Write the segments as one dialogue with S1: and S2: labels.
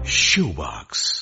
S1: Shoebox.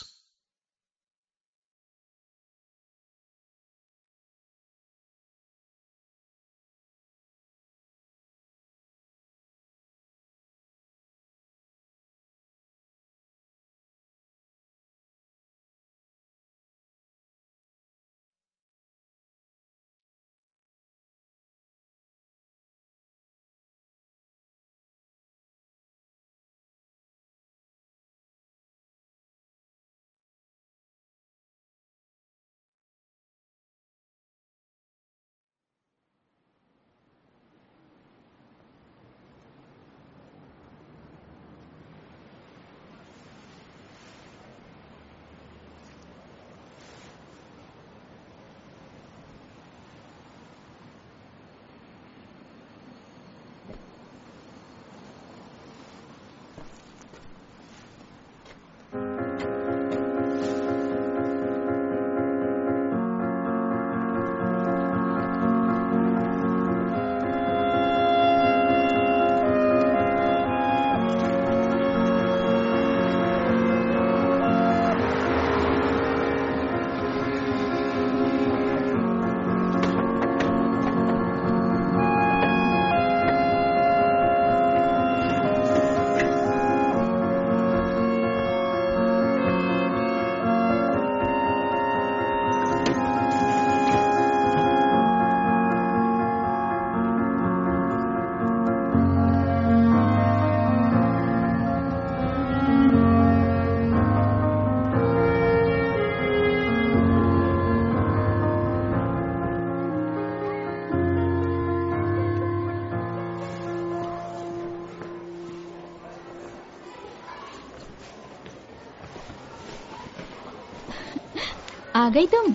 S2: आ गई तुम?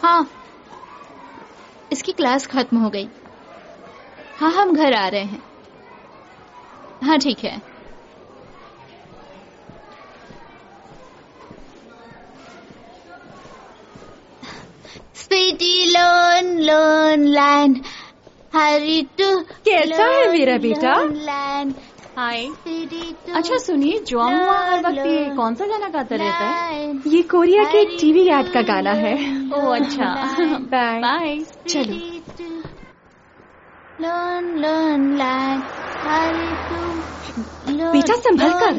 S2: हाँ, इसकी क्लास खत्म हो गई। हाँ, हम घर आ रहे हैं। हाँ ठीक है। स्वीटी लोन लोन लैंड हरी टू।
S3: कैसा है मेरा बेटा?
S2: हाय।
S3: अच्छा सुनिए, जुआंग हर वक्त ये कौन सा गाना गाता रहता है? ये कोरिया के एक टीवी ऐड का गाना है।
S2: ओह अच्छा।
S3: Bye
S2: bye.
S3: चलो। बेटा संभल कर।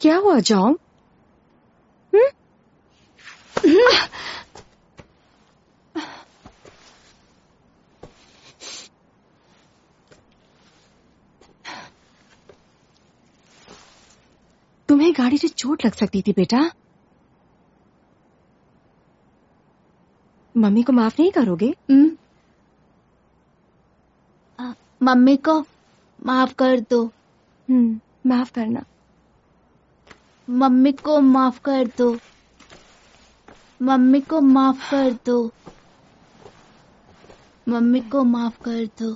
S3: क्या हुआ जॉन्ग? तुम्हें गाड़ी से चोट लग सकती थी बेटा। मम्मी को माफ नहीं करोगे?
S2: मम्मी को माफ कर दो।
S3: माफ करना।
S2: मम्मी को माफ कर दो। मम्मी को माफ कर दो। मम्मी को माफ कर दो।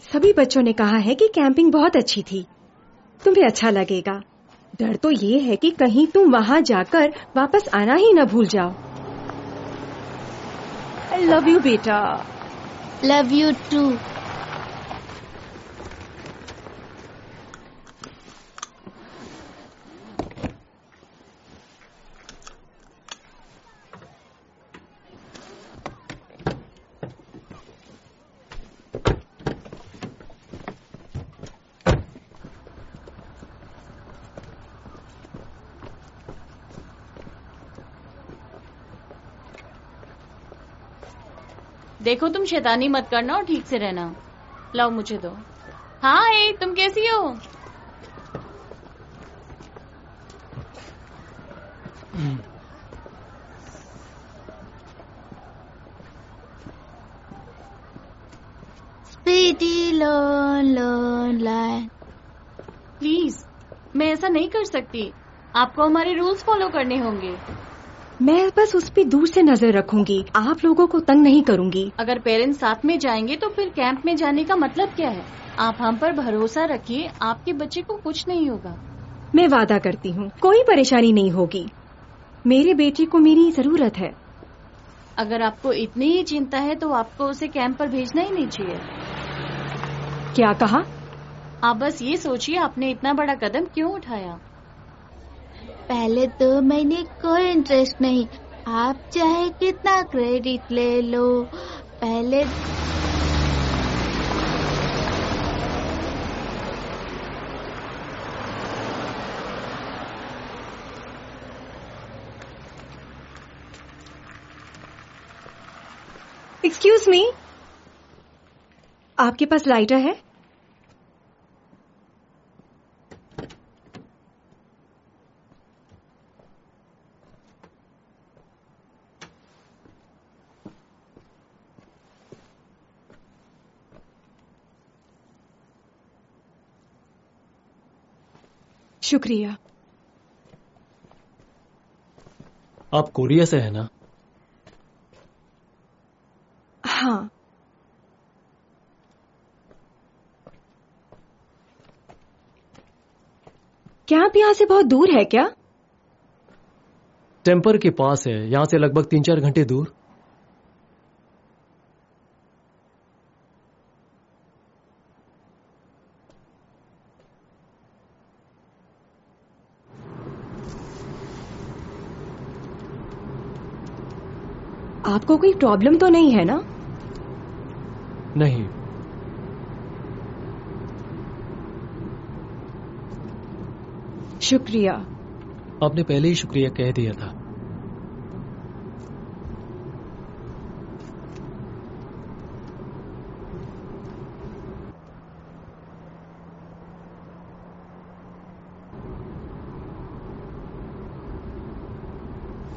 S3: सभी बच्चों ने कहा है कि कैंपिंग बहुत अच्छी थी। तुम्हें अच्छा लगेगा। डर तो ये है कि कहीं तुम वहां जाकर वापस आना ही न भूल जाओ। आई लव यू बेटा।
S2: Love you too.
S4: देखो तुम शैतानी मत करना और ठीक से रहना। लाओ मुझे दो। हाय, तुम कैसी हो? प्लीज, मैं ऐसा नहीं कर सकती। आपको हमारे रूल्स फॉलो करने होंगे।
S3: मैं बस उस पे दूर से नजर रखूंगी, आप लोगों को तंग नहीं करूंगी।
S4: अगर पेरेंट्स साथ में जाएंगे तो फिर कैंप में जाने का मतलब क्या है? आप हम पर भरोसा रखिए, आपके बच्चे को कुछ नहीं होगा।
S3: मैं वादा करती हूँ, कोई परेशानी नहीं होगी। मेरे बेटे को मेरी जरूरत है।
S4: अगर आपको इतनी ही चिंता है तो आपको उसे कैंप पर भेजना ही नहीं चाहिए।
S3: क्या कहा?
S4: आप बस ये सोचिए, आपने इतना बड़ा कदम क्यों उठाया।
S2: पहले 2 महीने कोई इंटरेस्ट नहीं, आप चाहे कितना क्रेडिट ले लो। पहले
S3: एक्सक्यूज मी, आपके पास लाइटर है? शुक्रिया।
S5: आप कोरिया से है ना?
S3: हाँ। कैंप यहाँ से बहुत दूर है क्या?
S5: टेम्पर के पास है, यहाँ से लगभग 3-4 घंटे दूर।
S3: आपको कोई प्रॉब्लम तो नहीं है ना?
S5: नहीं।
S3: शुक्रिया।
S5: आपने पहले ही शुक्रिया कह दिया था।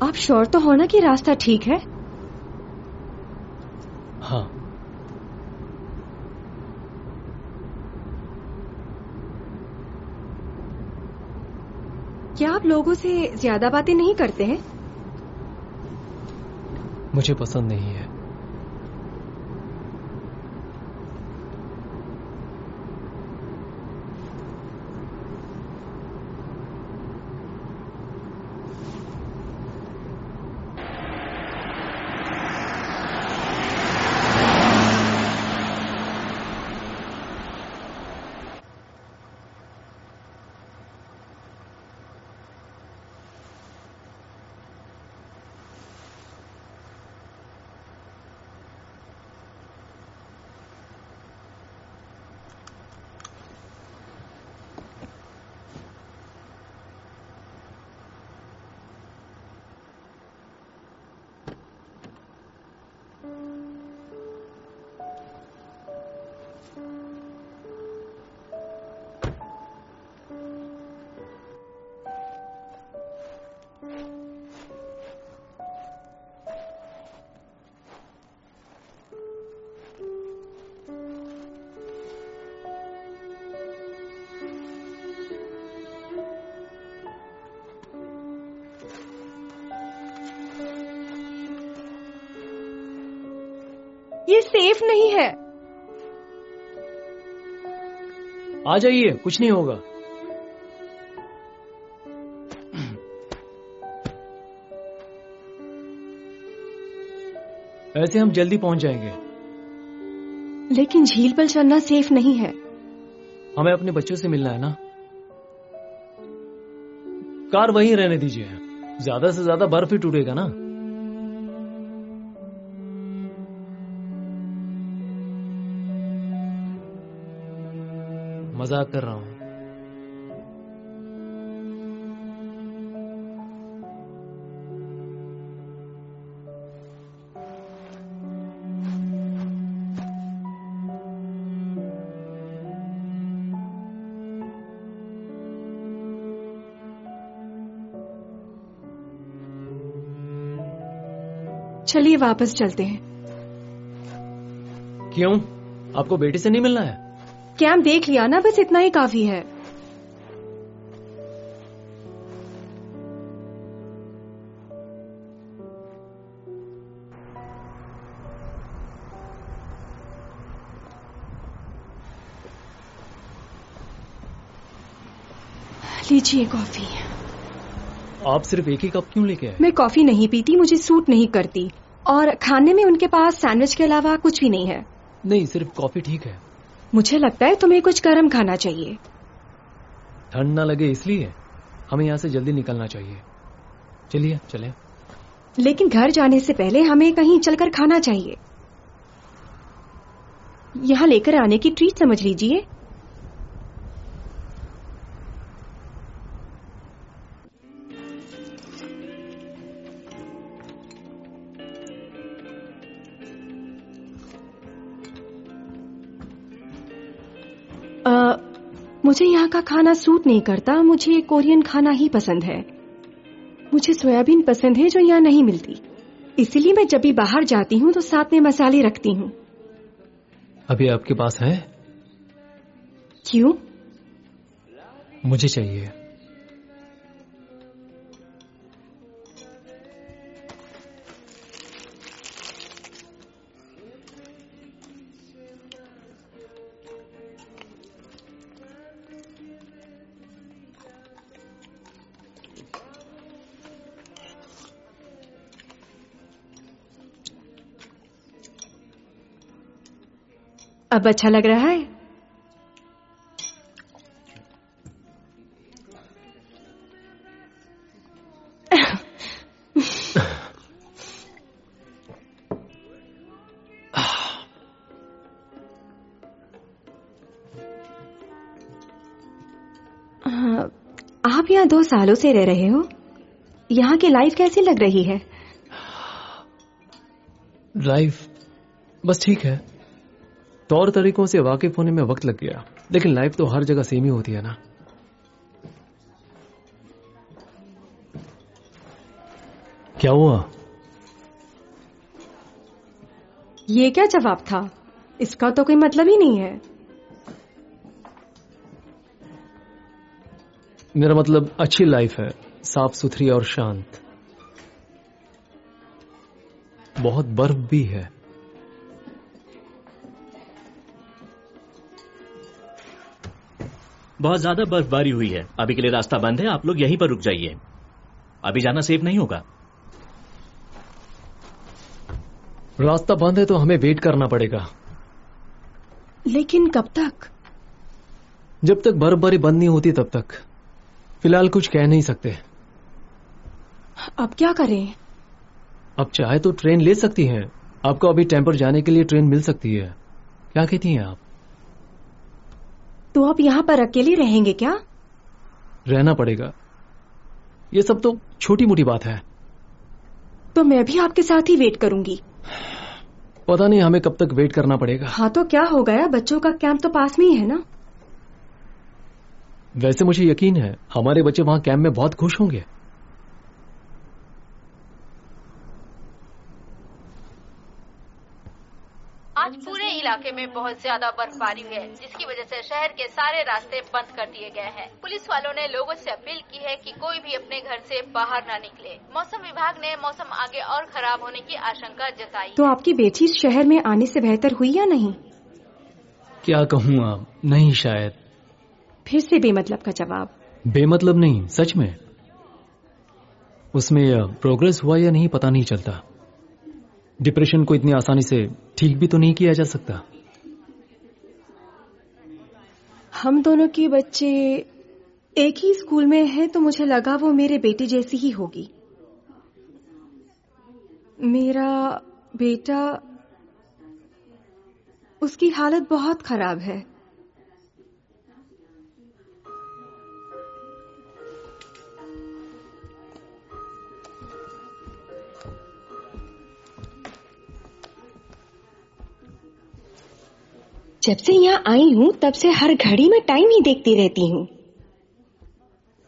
S3: आप श्योर तो हो ना कि रास्ता ठीक है?
S5: हाँ।
S3: क्या आप लोगों से ज्यादा बातें नहीं करते हैं?
S5: मुझे पसंद नहीं है।
S3: ये सेफ नहीं है।
S5: आ जाइए, कुछ नहीं होगा। ऐसे हम जल्दी पहुंच जाएंगे।
S3: लेकिन झील पर चलना सेफ नहीं है।
S5: हमें अपने बच्चों से मिलना है ना। कार वहीं रहने दीजिए, ज्यादा से ज्यादा बर्फ ही टूटेगा ना। मजाक कर रहा हूं।
S3: चलिए वापस चलते हैं।
S5: क्यों? आपको बेटे से नहीं मिलना है?
S3: कैंप देख लिया ना, बस इतना ही काफी है। लीजिए कॉफी।
S5: आप सिर्फ एक ही कप क्यों लेके आए?
S3: मैं कॉफी नहीं पीती, मुझे सूट नहीं करती, और खाने में उनके पास सैंडविच के अलावा कुछ भी नहीं है।
S5: नहीं, सिर्फ कॉफी ठीक है।
S3: मुझे लगता है तुम्हें कुछ गर्म खाना चाहिए।
S5: ठंड ना लगे इसलिए हमें यहाँ से जल्दी निकलना चाहिए। चलिए चलें।
S3: लेकिन घर जाने से पहले हमें कहीं चलकर खाना चाहिए। यहाँ लेकर आने की ट्रीट समझ लीजिए। मुझे यहाँ का खाना सूट नहीं करता, मुझे कोरियन खाना ही पसंद है। मुझे सोयाबीन पसंद है जो यहाँ नहीं मिलती, इसीलिए मैं जब भी बाहर जाती हूँ तो साथ में मसाले रखती हूँ।
S5: अभी आपके पास है?
S3: क्यों?
S5: मुझे चाहिए।
S3: अब अच्छा लग रहा है? आप यहाँ 2 सालों से रह रहे हो, यहाँ की लाइफ कैसी लग रही है?
S5: लाइफ बस ठीक है। तौर तरीकों से वाकिफ होने में वक्त लग गया, लेकिन लाइफ तो हर जगह सेम ही होती है ना। क्या हुआ?
S3: ये क्या जवाब था? इसका तो कोई मतलब ही नहीं है।
S5: मेरा मतलब अच्छी लाइफ है, साफ सुथरी और शांत। बहुत बर्फ भी है।
S1: बहुत ज्यादा बर्फबारी हुई है, अभी के लिए रास्ता बंद है, आप लोग यहीं पर रुक जाइए, अभी जाना सेफ नहीं होगा।
S5: रास्ता बंद है तो हमें वेट करना पड़ेगा।
S3: लेकिन कब तक?
S5: जब तक बर्फबारी बंद नहीं होती तब तक। फिलहाल कुछ कह नहीं सकते।
S3: अब क्या करें?
S5: अब चाहे तो ट्रेन ले सकती हैं, आपको अभी टेम्पर जाने के लिए ट्रेन मिल सकती है। क्या कहती हैं आप?
S3: तो आप यहाँ पर अकेले रहेंगे क्या?
S5: रहना पड़ेगा, ये सब तो छोटी मोटी बात है।
S3: तो मैं भी आपके साथ ही वेट करूंगी।
S5: पता नहीं हमें कब तक वेट करना पड़ेगा।
S3: हाँ तो क्या हो गया, बच्चों का कैंप तो पास में ही है ना।
S5: वैसे मुझे यकीन है हमारे बच्चे वहां कैंप में बहुत खुश होंगे।
S6: आज पूरे इलाके में बहुत ज्यादा बर्फबारी हुई है, जिसकी वजह से शहर के सारे रास्ते बंद कर दिए गए हैं। पुलिस वालों ने लोगों से अपील की है कि कोई भी अपने घर से बाहर न निकले। मौसम विभाग ने मौसम आगे और खराब होने की आशंका जताई।
S3: तो आपकी बेटी शहर में आने से बेहतर हुई या नहीं?
S5: क्या कहूँ आप, नहीं शायद।
S3: फिर से बेमतलब का जवाब।
S5: बेमतलब नहीं, सच में। उसमें प्रोग्रेस हुआ या नहीं पता नहीं चलता। डिप्रेशन को इतनी आसानी से ठीक भी तो नहीं किया जा सकता।
S3: हम दोनों के बच्चे एक ही स्कूल में हैं तो मुझे लगा वो मेरे बेटे जैसी ही होगी। मेरा बेटा, उसकी हालत बहुत खराब है। जब से यहाँ आई हूँ तब से हर घड़ी में टाइम ही देखती रहती हूँ।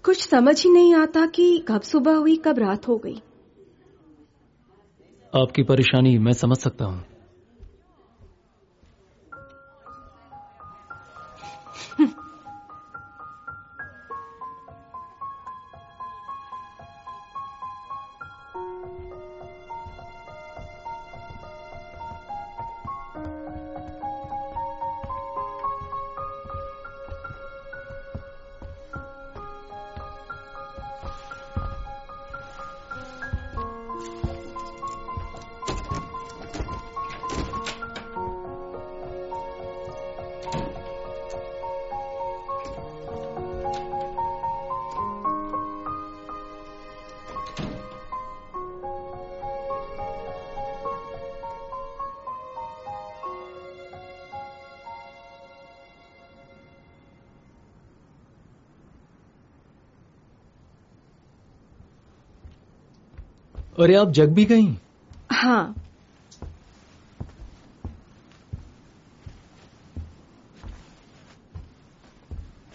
S3: कुछ समझ ही नहीं आता कि कब सुबह हुई कब रात हो गई।
S5: आपकी परेशानी मैं समझ सकता हूँ। अरे आप जग भी गई?
S3: हाँ।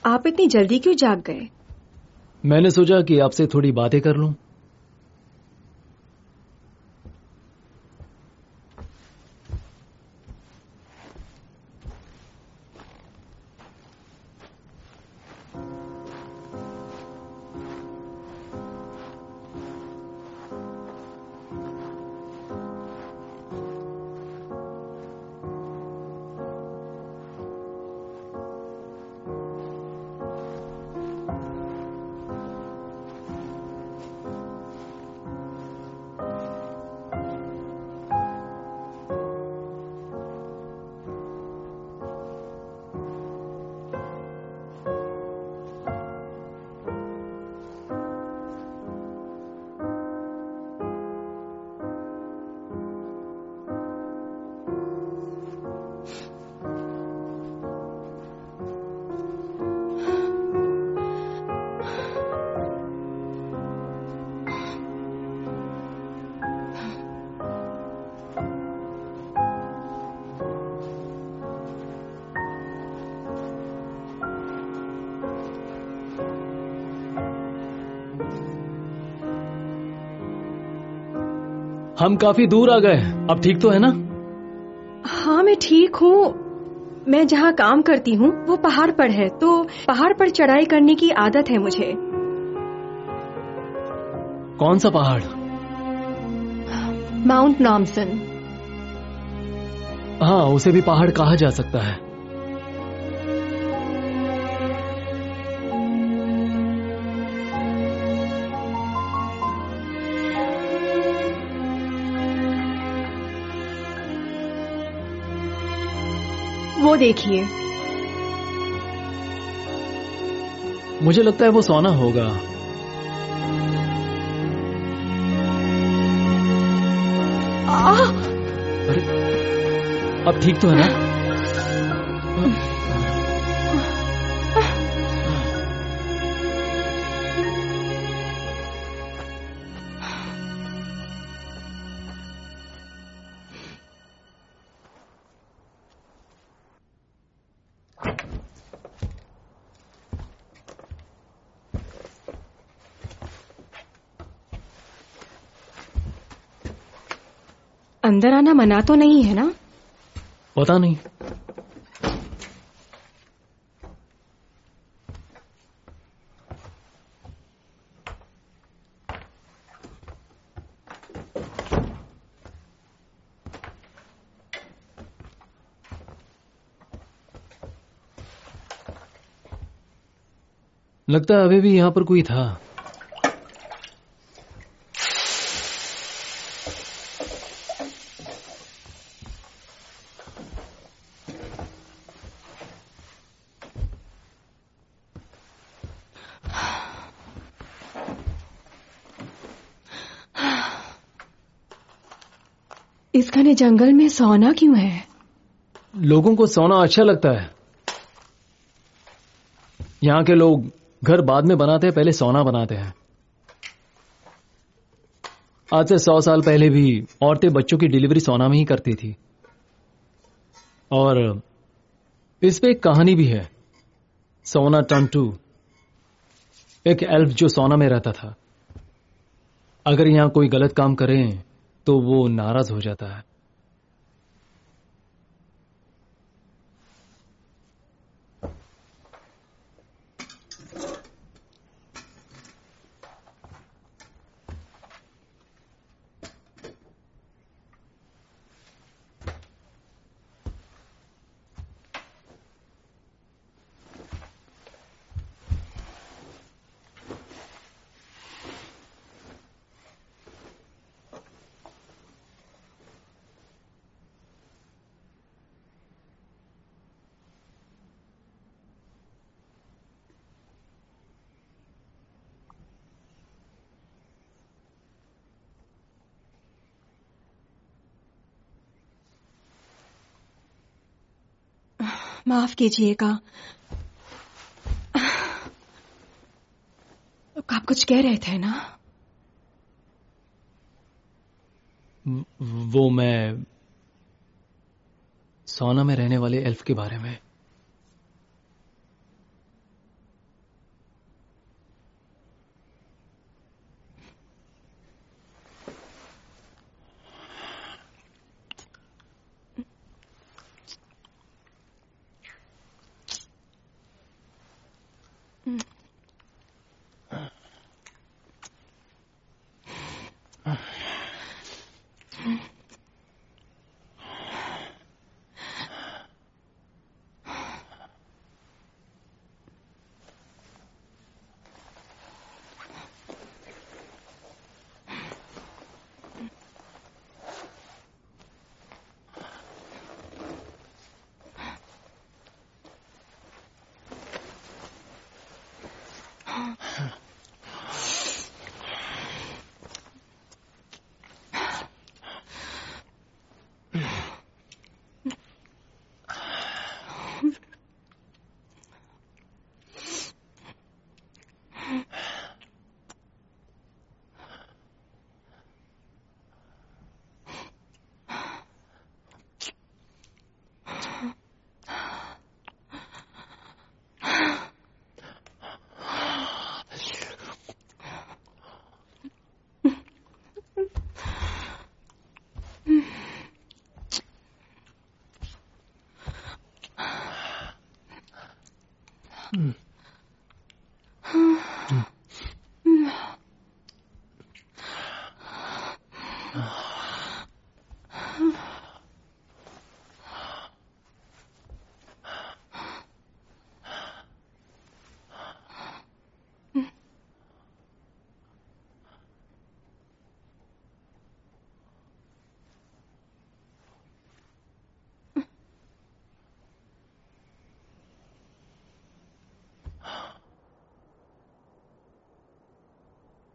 S3: आप इतनी जल्दी क्यों जाग गए?
S5: मैंने सोचा कि आपसे थोड़ी बातें कर लूं। हम काफी दूर आ गए। अब ठीक तो है ना?
S3: हाँ मैं ठीक हूँ। मैं जहाँ काम करती हूँ वो पहाड़ पर है, तो पहाड़ पर चढ़ाई करने की आदत है मुझे।
S5: कौन सा पहाड़?
S3: माउंट नॉम्सन।
S5: हाँ, उसे भी पहाड़ कहा जा सकता है।
S3: वो देखिए।
S5: मुझे लगता है वो सोना होगा। अरे अब ठीक तो है ना?
S3: अंदर आना मना तो नहीं है ना?
S5: पता नहीं। लगता है अभी भी यहां पर कोई था।
S3: इस घने जंगल में सोना क्यों है?
S5: लोगों को सोना अच्छा लगता है। यहाँ के लोग घर बाद में बनाते हैं, पहले सोना बनाते हैं। आज से 100 साल पहले भी औरतें बच्चों की डिलीवरी सोना में ही करती थी। और इस पे एक कहानी भी है, सोना टंटू, एक एल्फ जो सोना में रहता था। अगर यहां कोई गलत काम करे तो वो नाराज हो जाता है।
S3: माफ कीजिएगा। आप कुछ कह रहे थे ना?
S5: वो मैं सोना में रहने वाले एल्फ के बारे में।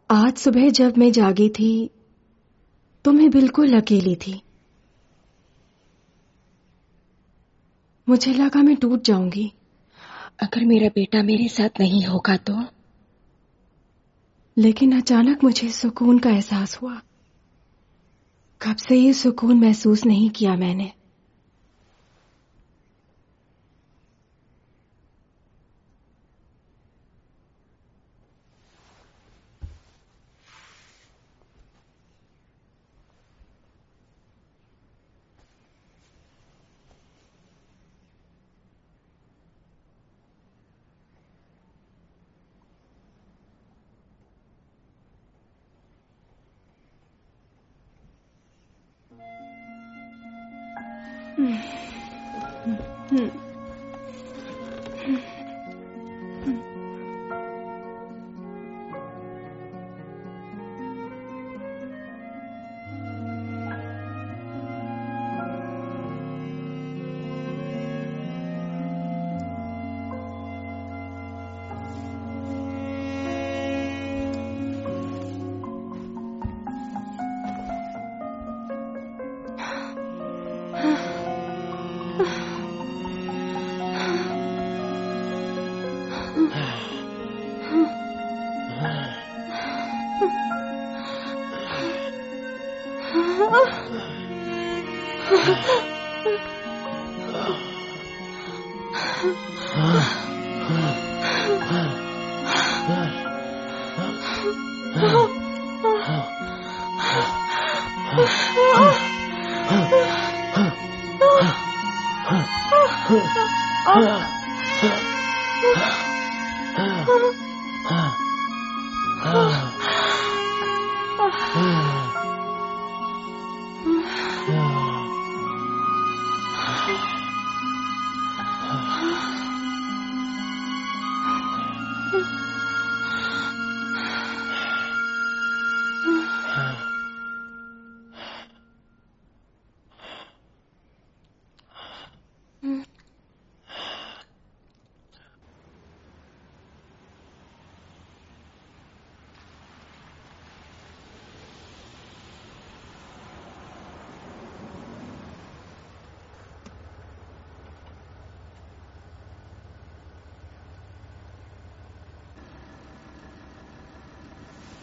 S3: आज सुबह जब मैं जागी थी तो मैं बिल्कुल अकेली थी। मुझे लगा मैं टूट जाऊंगी अगर मेरा बेटा मेरे साथ नहीं होगा तो। लेकिन अचानक मुझे सुकून का एहसास हुआ। कब से ये सुकून महसूस नहीं किया मैंने।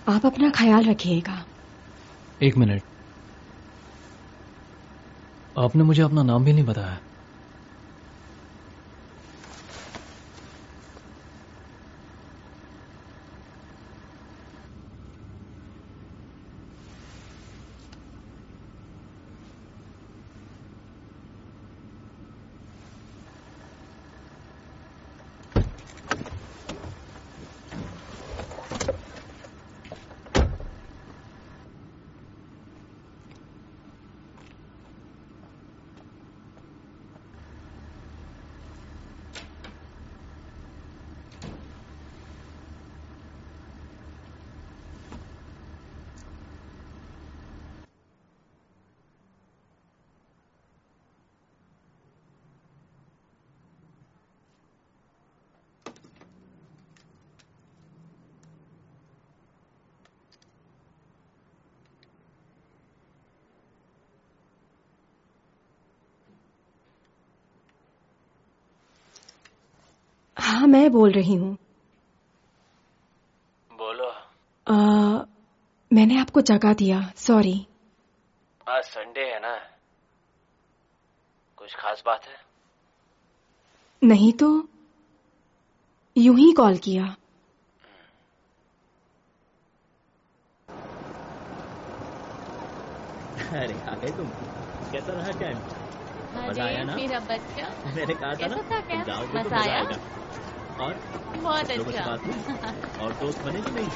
S3: आप अपना ख्याल रखिएगा।
S5: 1 मिनट। आपने मुझे अपना नाम भी नहीं बताया।
S3: हाँ, मैं बोल रही हूँ।
S7: बोलो।
S3: मैंने आपको जगा दिया, सॉरी।
S7: आज संडे है ना, कुछ खास बात है?
S3: नहीं तो यूं ही कॉल किया।
S1: अरे आ गए तुम। कैसा रहा कैंप? मजा आया ना?
S4: मेरा बच्चा
S1: मैंने कहा था ना,
S4: कैसा था कैंप?
S1: जाओगे तो
S4: मजा आया?
S1: आएगा। और
S4: बहुत
S1: लोगों से
S4: अच्छा।
S1: बात हुई? और दोस्त बने कि नहीं?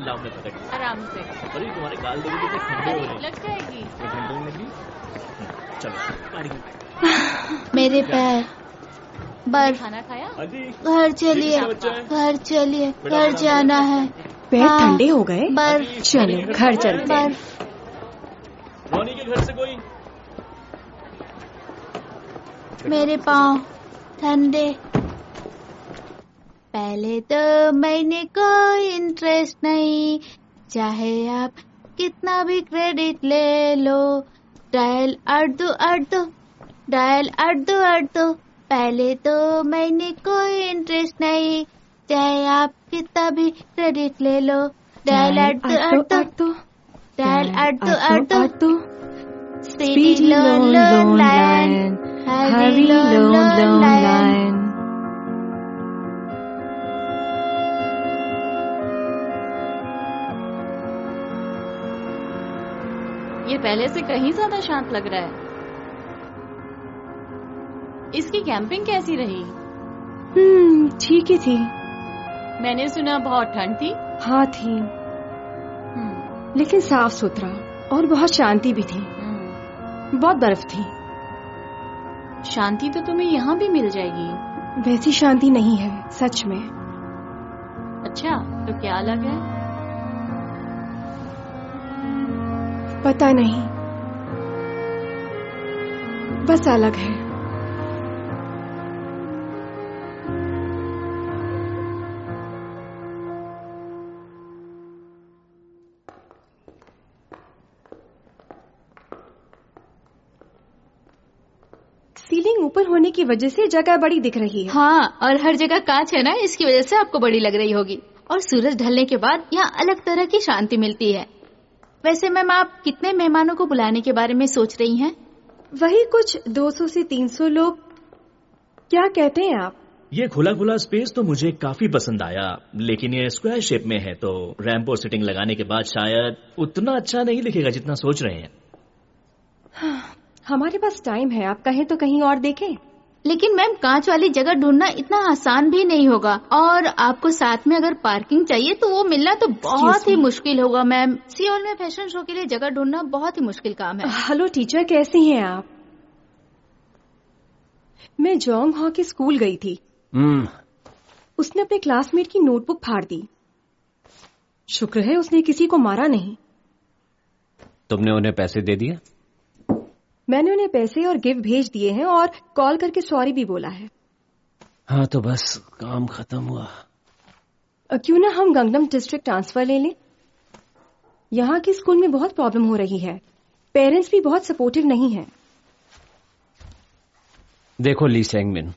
S1: लाओ मैं पकड़ लिया।
S4: आराम से।
S1: अरे तुम्हारे गाल देखो कितने ठंडे हो रहे हैं।
S4: लग जाएगी।
S1: एक घंटे में लगी। चलो पारी।
S2: मेरे पैर बर्फ।
S4: खाना खाया?
S1: अजी
S2: घर चलिए,
S1: किसका बच्चा है?
S2: घर चलिए, घर जाना है।
S3: पैर
S2: हाँ,
S3: ठंडे हो गए?
S2: बर्फ,
S3: चलो घर चलते हैं।
S2: बर्फ।
S1: रोनी के घर से कोई?
S2: मेरे पाँव ठंडे। पहले तो मैंने कोई इंटरेस्ट नहीं, चाहे आप कितना भी क्रेडिट ले लो। डायल 8 दो। पहले तो मैंने कोई इंटरेस्ट नहीं, चाहे आप कितना भी क्रेडिट ले लो। डायल 8 दो। डायल 8 दो।
S3: Speedy lone lion, hurry lone lion.
S4: ये पहले से कहीं ज्यादा शांत लग रहा है। इसकी कैंपिंग कैसी रही?
S3: ठीक ही थी।
S4: मैंने सुना बहुत ठंड थी।
S3: हाँ थी, लेकिन साफ सुथरा और बहुत शांति भी थी। बहुत बर्फ थी।
S4: शांति तो तुम्हें यहाँ भी मिल जाएगी।
S3: वैसी शांति नहीं है सच में।
S4: अच्छा, तो क्या अलग है?
S3: पता नहीं, बस अलग है। सीलिंग ऊपर होने की वजह से जगह बड़ी दिख रही है।
S2: हाँ, और हर जगह कांच है ना, इसकी वजह से आपको बड़ी लग रही होगी। और सूरज ढलने के बाद यहाँ अलग तरह की शांति मिलती है। वैसे मैम, आप कितने मेहमानों को बुलाने के बारे में सोच रही हैं?
S3: वही कुछ 200 से 300 लोग। क्या कहते हैं आप?
S1: ये खुला खुला स्पेस तो मुझे काफी पसंद आया, लेकिन ये स्क्वायर शेप में है तो रैंप और सिटिंग लगाने के बाद शायद उतना अच्छा नहीं दिखेगा जितना सोच रहे हैं।
S3: हमारे पास टाइम है, आप कहें तो कहीं और देखें।
S2: लेकिन मैम, कांच वाली जगह ढूंढना इतना आसान भी नहीं होगा, और आपको साथ में अगर पार्किंग चाहिए तो वो मिलना तो बहुत ही मुश्किल होगा मैम। सियोल में फैशन शो के लिए जगह ढूंढना बहुत ही मुश्किल काम है।
S3: हेलो टीचर, कैसी हैं आप? मैं जोंग हॉ के स्कूल गई थी। उसने अपने क्लासमेट की नोटबुक फाड़ दी। शुक्र है उसने किसी को मारा नहीं।
S7: तुमने उन्हें पैसे दे दिए?
S3: मैंने उन्हें पैसे और गिफ्ट भेज दिए हैं और कॉल करके सॉरी भी बोला है।
S7: हाँ, तो बस काम खत्म हुआ।
S3: क्यों ना हम गंगनम डिस्ट्रिक्ट ट्रांसफर ले लें? यहाँ के स्कूल में बहुत प्रॉब्लम हो रही है। पेरेंट्स भी बहुत सपोर्टिव नहीं हैं।
S7: देखो ली सेंगमिन,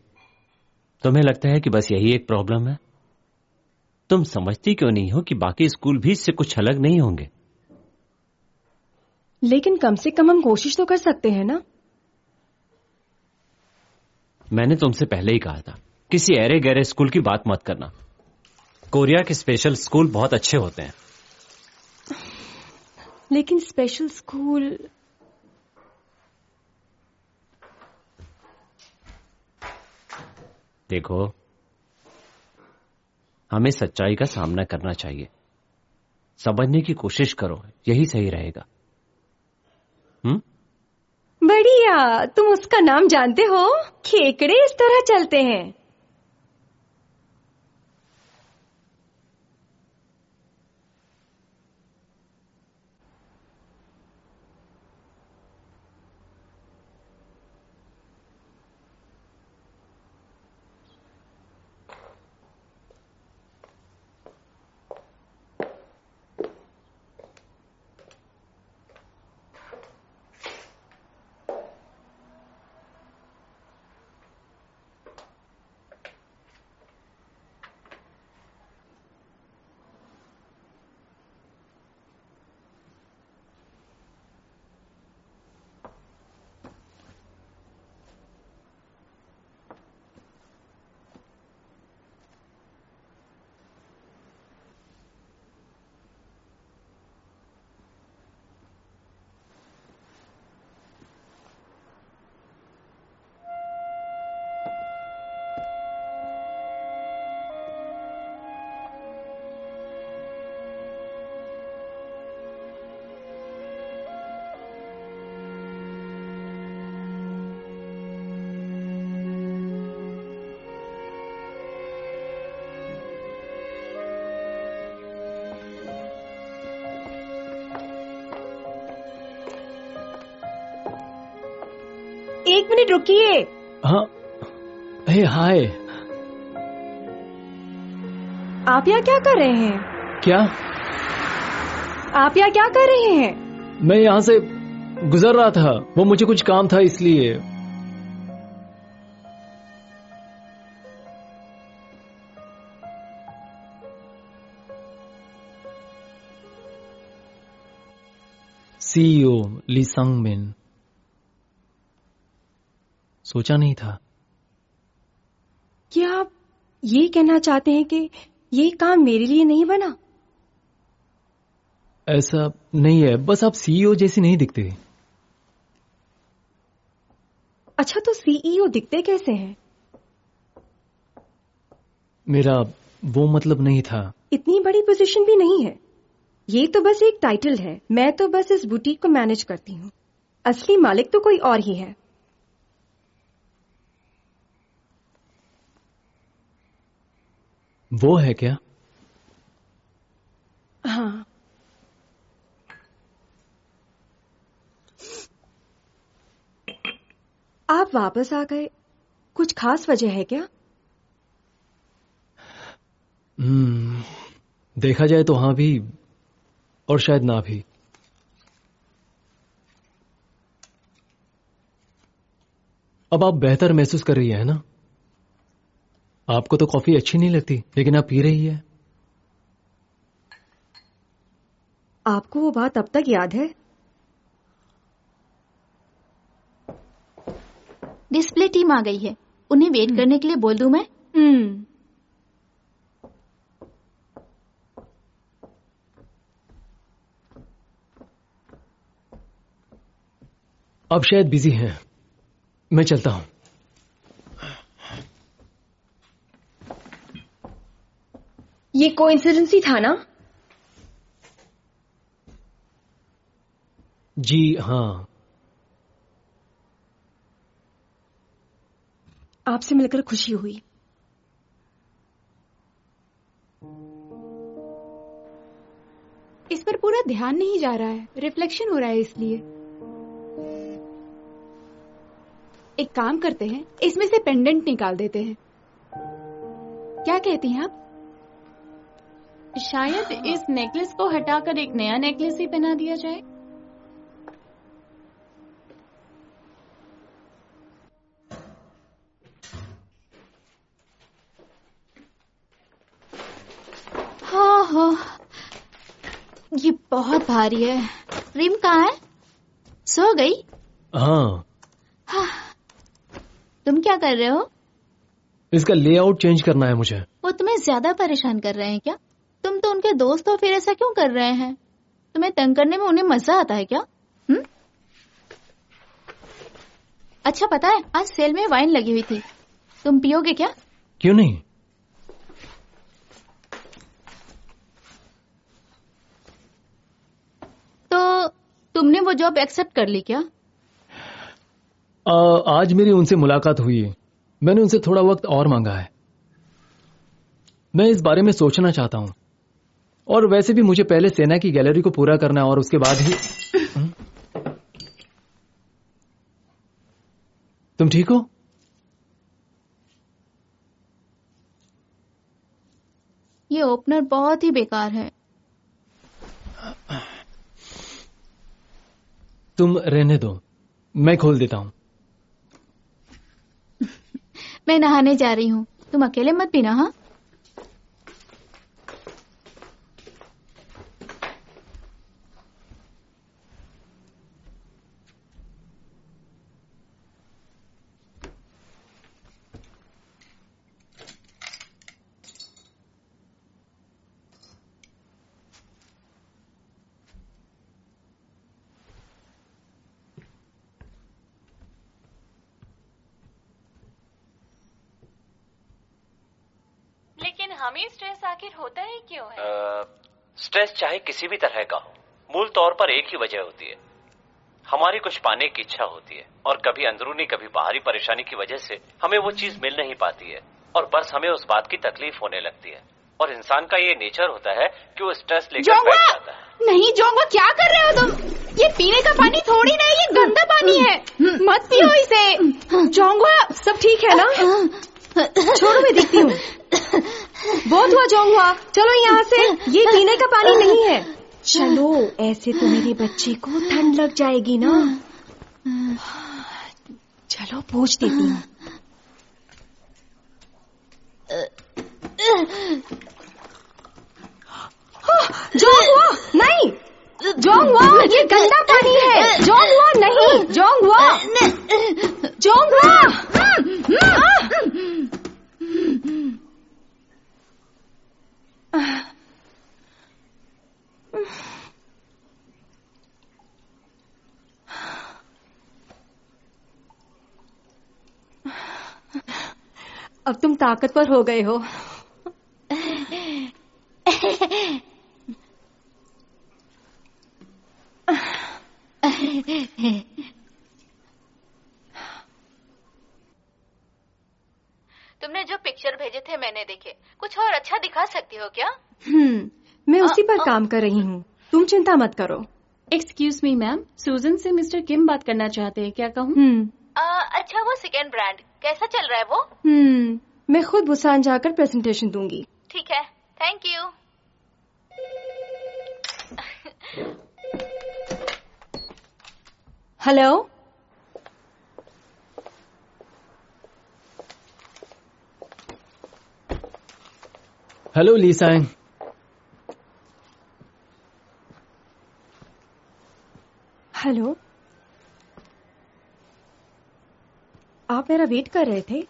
S7: तुम्हें लगता है कि बस यही एक प्रॉब्लम है? तुम समझती क्यों नहीं हो कि बाकी स्कूल भी इससे कुछ अलग नहीं होंगे?
S3: लेकिन कम से कम हम कोशिश तो कर सकते हैं ना।
S7: मैंने तुमसे पहले ही कहा था, किसी ऐरे गहरे स्कूल की बात मत करना। कोरिया के स्पेशल स्कूल बहुत अच्छे होते हैं।
S3: लेकिन स्पेशल स्कूल,
S7: देखो, हमें सच्चाई का सामना करना चाहिए। समझने की कोशिश करो, यही सही रहेगा।
S3: बढ़िया, तुम उसका नाम जानते हो? खेकड़े इस तरह चलते हैं। एक मिनट रुकिए।
S5: हाँ, हे हाय।
S3: आप यहाँ क्या कर रहे हैं?
S5: क्या?
S3: आप यहाँ क्या कर रहे हैं?
S5: मैं यहाँ से गुजर रहा था, वो मुझे कुछ काम था इसलिए। CEO ली संग मिन। सोचा नहीं था।
S3: क्या आप ये कहना चाहते हैं कि ये काम मेरे लिए नहीं बना?
S5: ऐसा नहीं है, बस आप CEO जैसी नहीं दिखते।
S3: अच्छा, तो CEO दिखते कैसे हैं?
S5: मेरा वो मतलब नहीं था।
S3: इतनी बड़ी पोजीशन भी नहीं है, ये तो बस एक टाइटल है। मैं तो बस इस बुटीक को मैनेज करती हूँ, असली मालिक तो कोई और ही है।
S5: वो है क्या?
S3: हाँ। आप वापस आ गए, कुछ खास वजह है क्या?
S5: देखा जाए तो हाँ भी, और शायद ना भी। अब आप बेहतर महसूस कर रही है ना? आपको तो कॉफी अच्छी नहीं लगती, लेकिन आप पी रही है।
S3: आपको वो बात अब तक याद है?
S2: डिस्प्ले टीम आ गई है, उन्हें वेट करने के लिए बोल दूं मैं?
S5: अब शायद बिजी हैं, मैं चलता हूं।
S3: ये कोइंसिडेंस ही था ना?
S5: जी हाँ।
S3: आपसे मिलकर खुशी हुई।
S8: इस पर पूरा ध्यान नहीं जा रहा है, रिफ्लेक्शन हो रहा है इसलिए। एक काम करते हैं, इसमें से पेंडेंट निकाल देते हैं। क्या कहती हैं आप?
S4: शायद इस नेकलेस को हटाकर एक नया नेकलेस ही पहना दिया जाए।
S2: हाँ, ये बहुत भारी है। रिम कहाँ है? सो गई?
S5: हाँ।
S2: तुम क्या कर रहे हो?
S5: इसका लेआउट चेंज करना है मुझे।
S2: वो तुम्हें ज्यादा परेशान कर रहे हैं क्या? तुम तो उनके दोस्त हो, फिर ऐसा क्यों कर रहे हैं? तुम्हें तंग करने में उन्हें मजा आता है क्या? अच्छा पता है, आज सेल में वाइन लगी हुई थी, तुम पियोगे क्या?
S5: क्यों नहीं।
S2: तो तुमने वो जॉब एक्सेप्ट कर ली क्या?
S5: आज मेरी उनसे मुलाकात हुई है। मैंने उनसे थोड़ा वक्त और मांगा है। मैं इस बारे में सोचना चाहता हूं, और वैसे भी मुझे पहले सेना की गैलरी को पूरा करना है और उसके बाद ही। तुम ठीक हो?
S2: ये ओपनर बहुत ही बेकार है।
S5: तुम रहने दो, मैं खोल देता हूं।
S2: मैं नहाने जा रही हूँ, तुम अकेले मत पीना। हाँ,
S6: लेकिन हमें स्ट्रेस आखिर होता ही क्यों है?
S7: स्ट्रेस चाहे किसी भी तरह का हो, मूल तौर पर एक ही वजह होती है। हमारी कुछ पाने की इच्छा होती है, और कभी अंदरूनी कभी बाहरी परेशानी की वजह से हमें वो चीज मिल नहीं पाती है, और बस हमें उस बात की तकलीफ होने लगती है। और इंसान का ये नेचर होता है कि वो स्ट्रेस लेकर बैठ जाता है।
S8: नहीं जोंगवा, क्या कर रहे हो तुम? ये पीने का पानी थोड़ी ना, ये गंदा पानी है, मत पियो इसे। जोंगवा, सब ठीक है ना? छोड़ो, मैं देखती हूँ। बहुत हुआ जोंगवा, चलो यहाँ से। ये पीने का पानी नहीं है। चलो, ऐसे तो मेरे बच्चे को ठंड लग जाएगी ना। चलो पूछ देती हूँ। जोंगवा, नहीं जोंगवा, ये गंदा पानी है। जोंगवा नहीं, जोंगवा, जोंगवा। अब तुम ताकतवर हो गए हो।
S6: तुमने जो पिक्चर भेजे थे मैंने देखे, कुछ और अच्छा दिखा सकती हो क्या?
S3: मैं उसी पर काम कर रही हूँ, तुम चिंता मत करो।
S4: एक्सक्यूज मी मैम, सुजन से मिस्टर किम बात करना चाहते हैं, क्या कहूँ?
S6: अच्छा, वो सेकेंड ब्रांड कैसा चल रहा है वो?
S3: मैं खुद बुसान जाकर प्रेजेंटेशन दूंगी।
S6: ठीक है, थैंक यू।
S3: हेलो,
S5: हेलो लीसांग।
S3: हेलो, आप मेरा वेट कर रहे थे?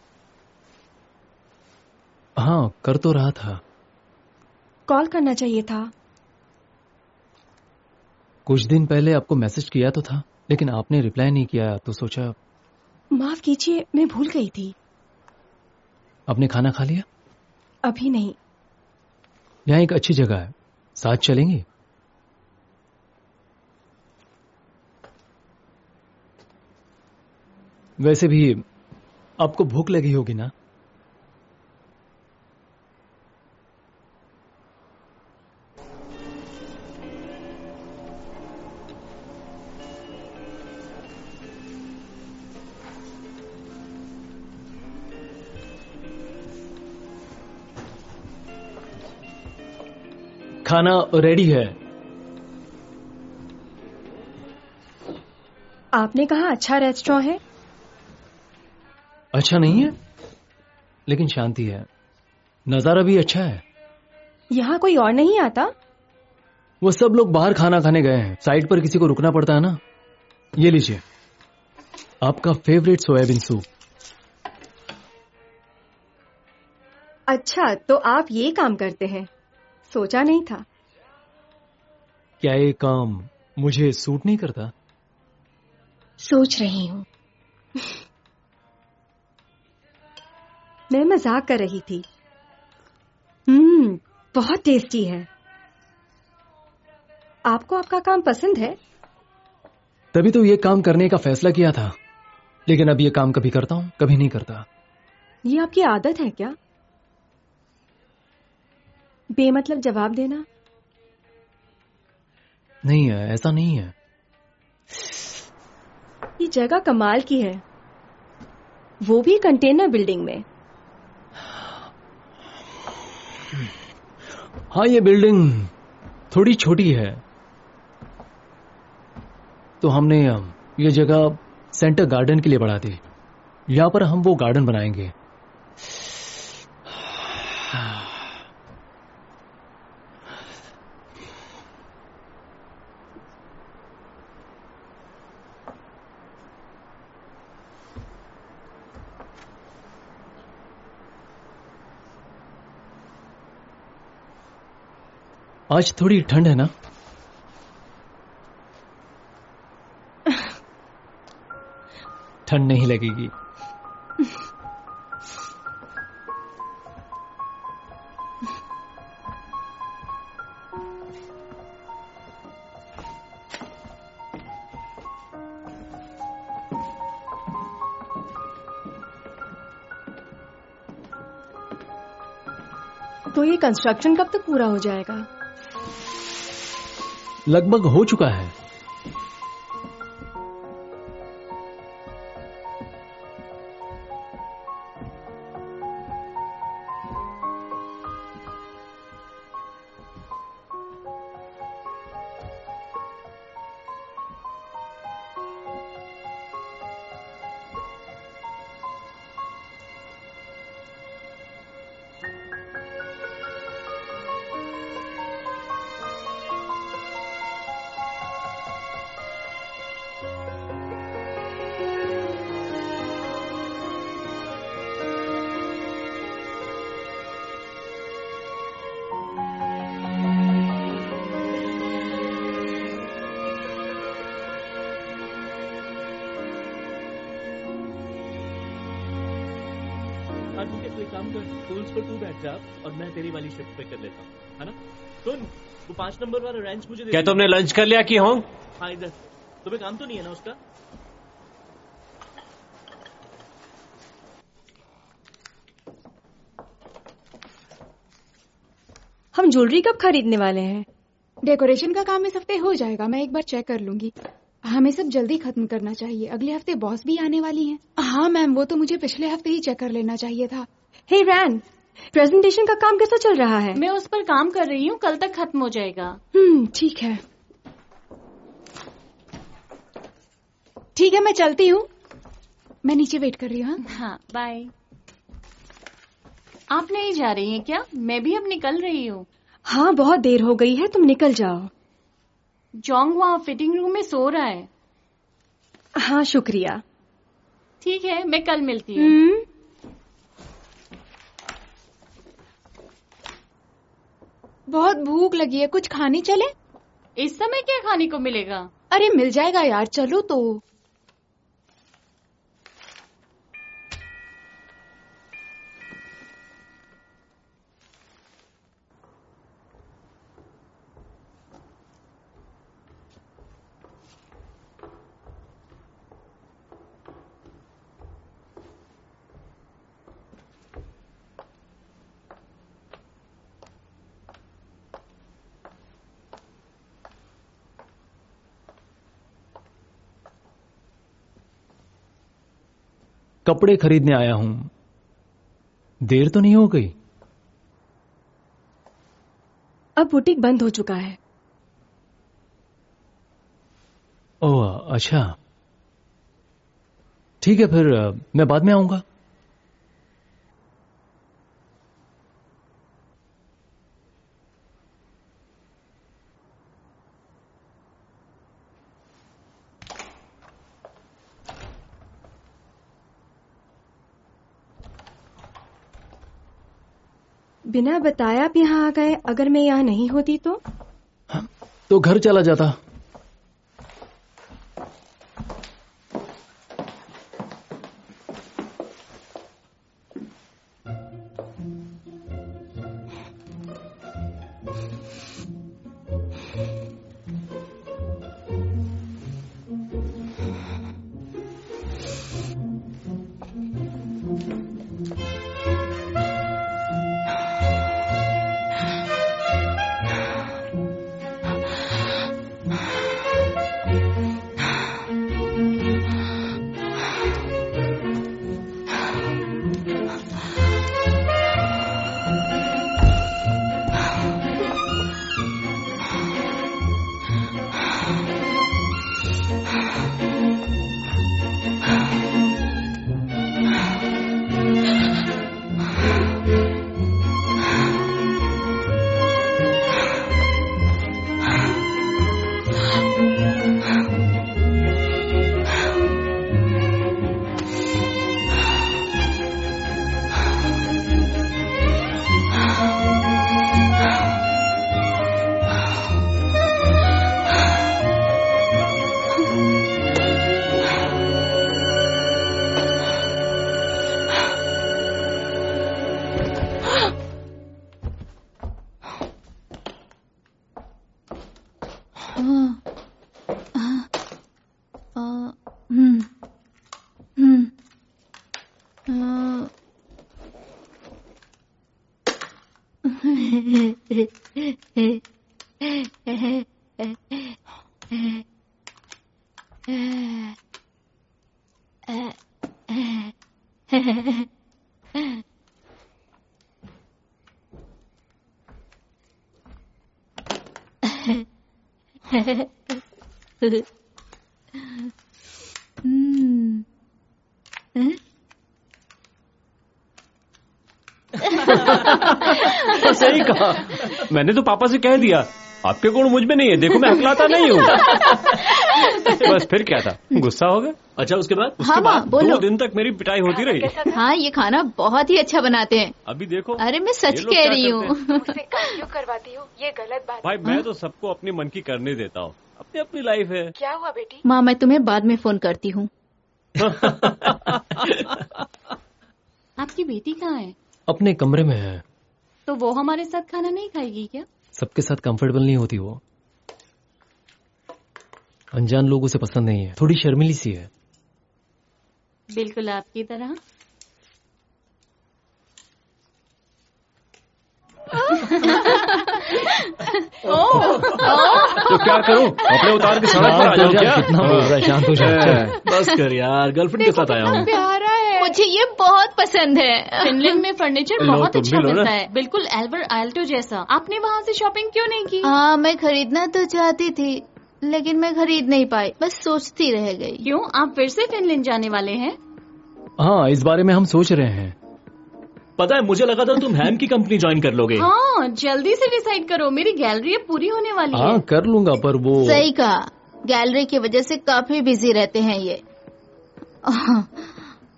S5: हाँ, कर तो रहा था।
S3: कॉल करना चाहिए था।
S5: कुछ दिन पहले आपको मैसेज किया तो था, लेकिन आपने रिप्लाई नहीं किया, तो सोचा।
S3: माफ कीजिए, मैं भूल गई थी।
S5: आपने खाना खा लिया?
S3: अभी नहीं।
S5: यहाँ एक अच्छी जगह है, साथ चलेंगे? वैसे भी आपको भूख लगी होगी ना? खाना रेडी है।
S3: आपने कहा अच्छा रेस्टोरेंट है।
S5: अच्छा नहीं है, लेकिन शांति है, नजारा भी अच्छा है।
S3: यहाँ कोई और नहीं आता?
S5: वो सब लोग बाहर खाना खाने गए हैं, साइड पर किसी को रुकना पड़ता है ना। ये लीजिए, आपका फेवरेट सोयाबीन सूप।
S3: अच्छा, तो आप ये काम करते हैं? सोचा नहीं था।
S5: क्या ये काम मुझे सूट नहीं करता?
S3: सोच रही हूँ। मैं मजाक कर रही थी। बहुत टेस्टी है। आपको आपका काम पसंद है?
S5: तभी तो ये काम करने का फैसला किया था, लेकिन अब ये काम कभी करता हूं, कभी नहीं करता।
S3: ये आपकी आदत है क्या? बेमतलब जवाब देना।
S5: नहीं है, ऐसा नहीं है।
S3: ये जगह कमाल की है, वो भी कंटेनर बिल्डिंग में।
S5: हाँ, ये बिल्डिंग थोड़ी छोटी है, तो हमने ये जगह सेंटर गार्डन के लिए बढ़ा दी। यहां पर हम वो गार्डन बनाएंगे। आज थोड़ी ठंड है ना? ठंड नहीं लगेगी।
S3: तो ये कंस्ट्रक्शन कब तक पूरा हो जाएगा?
S5: लगभग हो चुका है।
S1: कोई काम कर, टूल्स पर तू बैठ जा और मैं तेरी वाली शिफ्ट पे कर लेता हूँ, है ना? सुन, वो 5 नंबर वाला रेंच मुझे दे।
S7: क्या तुमने लंच कर लिया कि होंग?
S1: हाँ, इधर। तुम्हें काम तो नहीं है ना उसका?
S3: हम ज्वेलरी कब खरीदने वाले हैं?
S8: डेकोरेशन का काम इस हफ्ते हो जाएगा, मैं एक बार चेक कर लूंगी। हमें सब जल्दी खत्म करना चाहिए, अगले हफ्ते बॉस भी आने वाली हैं। हाँ मैम, वो तो मुझे पिछले हफ्ते ही चेक कर लेना चाहिए था।
S3: हे रैन, प्रेजेंटेशन का काम कैसा चल रहा है?
S4: मैं उस पर काम कर रही हूँ, कल तक खत्म हो जाएगा।
S3: ठीक है।
S8: ठीक है, मैं चलती हूँ, मैं नीचे वेट कर रही हूँ।
S4: हाँ, बाय। आप नहीं जा रही हैं क्या? मैं भी अब निकल रही हूँ।
S3: हाँ, बहुत देर हो गई है, तुम निकल जाओ।
S4: जोंग वहाँ फिटिंग रूम में सो रहा है।
S3: हाँ, शुक्रिया।
S4: ठीक है, मैं कल मिलती हूँ।
S8: बहुत भूख लगी है, कुछ खाने चले?
S4: इस समय क्या खाने को मिलेगा?
S8: अरे मिल जाएगा यार, चलो तो।
S5: कपड़े खरीदने आया हूं। देर तो नहीं हो गई?
S3: अब बुटीक बंद हो चुका है।
S5: ओह, अच्छा। ठीक है, फिर मैं बाद में आऊंगा।
S3: बिना बताए आप यहाँ आ गए। अगर मैं यहाँ नहीं होती
S5: तो घर चला जाता।
S9: सही कहा। मैंने तो पापा से कह दिया आपके गुण मुझ में नहीं है, देखो मैं हकलाता नहीं हूँ। बस फिर क्या था, गुस्सा हो गया।
S1: अच्छा उसके बाद?
S2: हाँ माँ बोलो।
S9: 2 दिन तक मेरी पिटाई होती रही।
S2: हाँ ये खाना बहुत ही अच्छा बनाते हैं।
S9: अभी देखो।
S2: अरे मैं सच कह रही हूँ।
S8: मुझसे काम क्यों करवाती हो, ये गलत बात।
S9: भाई मैं तो सबको अपनी मन की करने देता हूँ, अपनी अपनी लाइफ है।
S8: क्या हुआ बेटी?
S2: माँ मैं तुम्हें बाद में फोन करती हूँ।
S4: आपकी बेटी कहाँ है?
S5: अपने कमरे में है।
S4: तो वो हमारे साथ खाना नहीं खाएगी क्या?
S5: सबके साथ कंफर्टेबल नहीं होती वो। अनजान लोगों से पसंद नहीं है, थोड़ी शर्मीली सी है।
S4: बिल्कुल आपकी तरह।
S9: तो क्या करूं, अपने उतार के सड़क पर आ जाऊं क्या?
S5: कितना बोल रहा है, शांत हो जा।
S1: बस कर यार, गर्लफ्रेंड के साथ आया हूँ।
S2: प्यारा है, मुझे ये बहुत पसंद है।
S4: फिनलैंड में फर्नीचर
S9: लो,
S4: बहुत
S9: तुम
S4: अच्छा
S9: भी लो ना।
S4: मिलता है, बिल्कुल एल्बर्ट आल्टो जैसा। आपने वहाँ से शॉपिंग क्यों नहीं की?
S2: हाँ मैं खरीदना तो चाहती थी लेकिन मैं खरीद नहीं पाई, बस सोचती रह गई।
S4: क्यों, आप फिर से फिनलैंड जाने वाले हैं?
S5: हाँ इस बारे में हम सोच रहे हैं।
S1: पता है मुझे लगा था तुम हैम की कंपनी ज्वाइन कर लोगे।
S4: हाँ जल्दी से डिसाइड करो, मेरी गैलरी अब पूरी होने वाली
S5: हाँ
S4: है।
S5: कर लूंगा, पर वो
S2: सही कहा, गैलरी की वजह से काफी बिजी रहते हैं ये।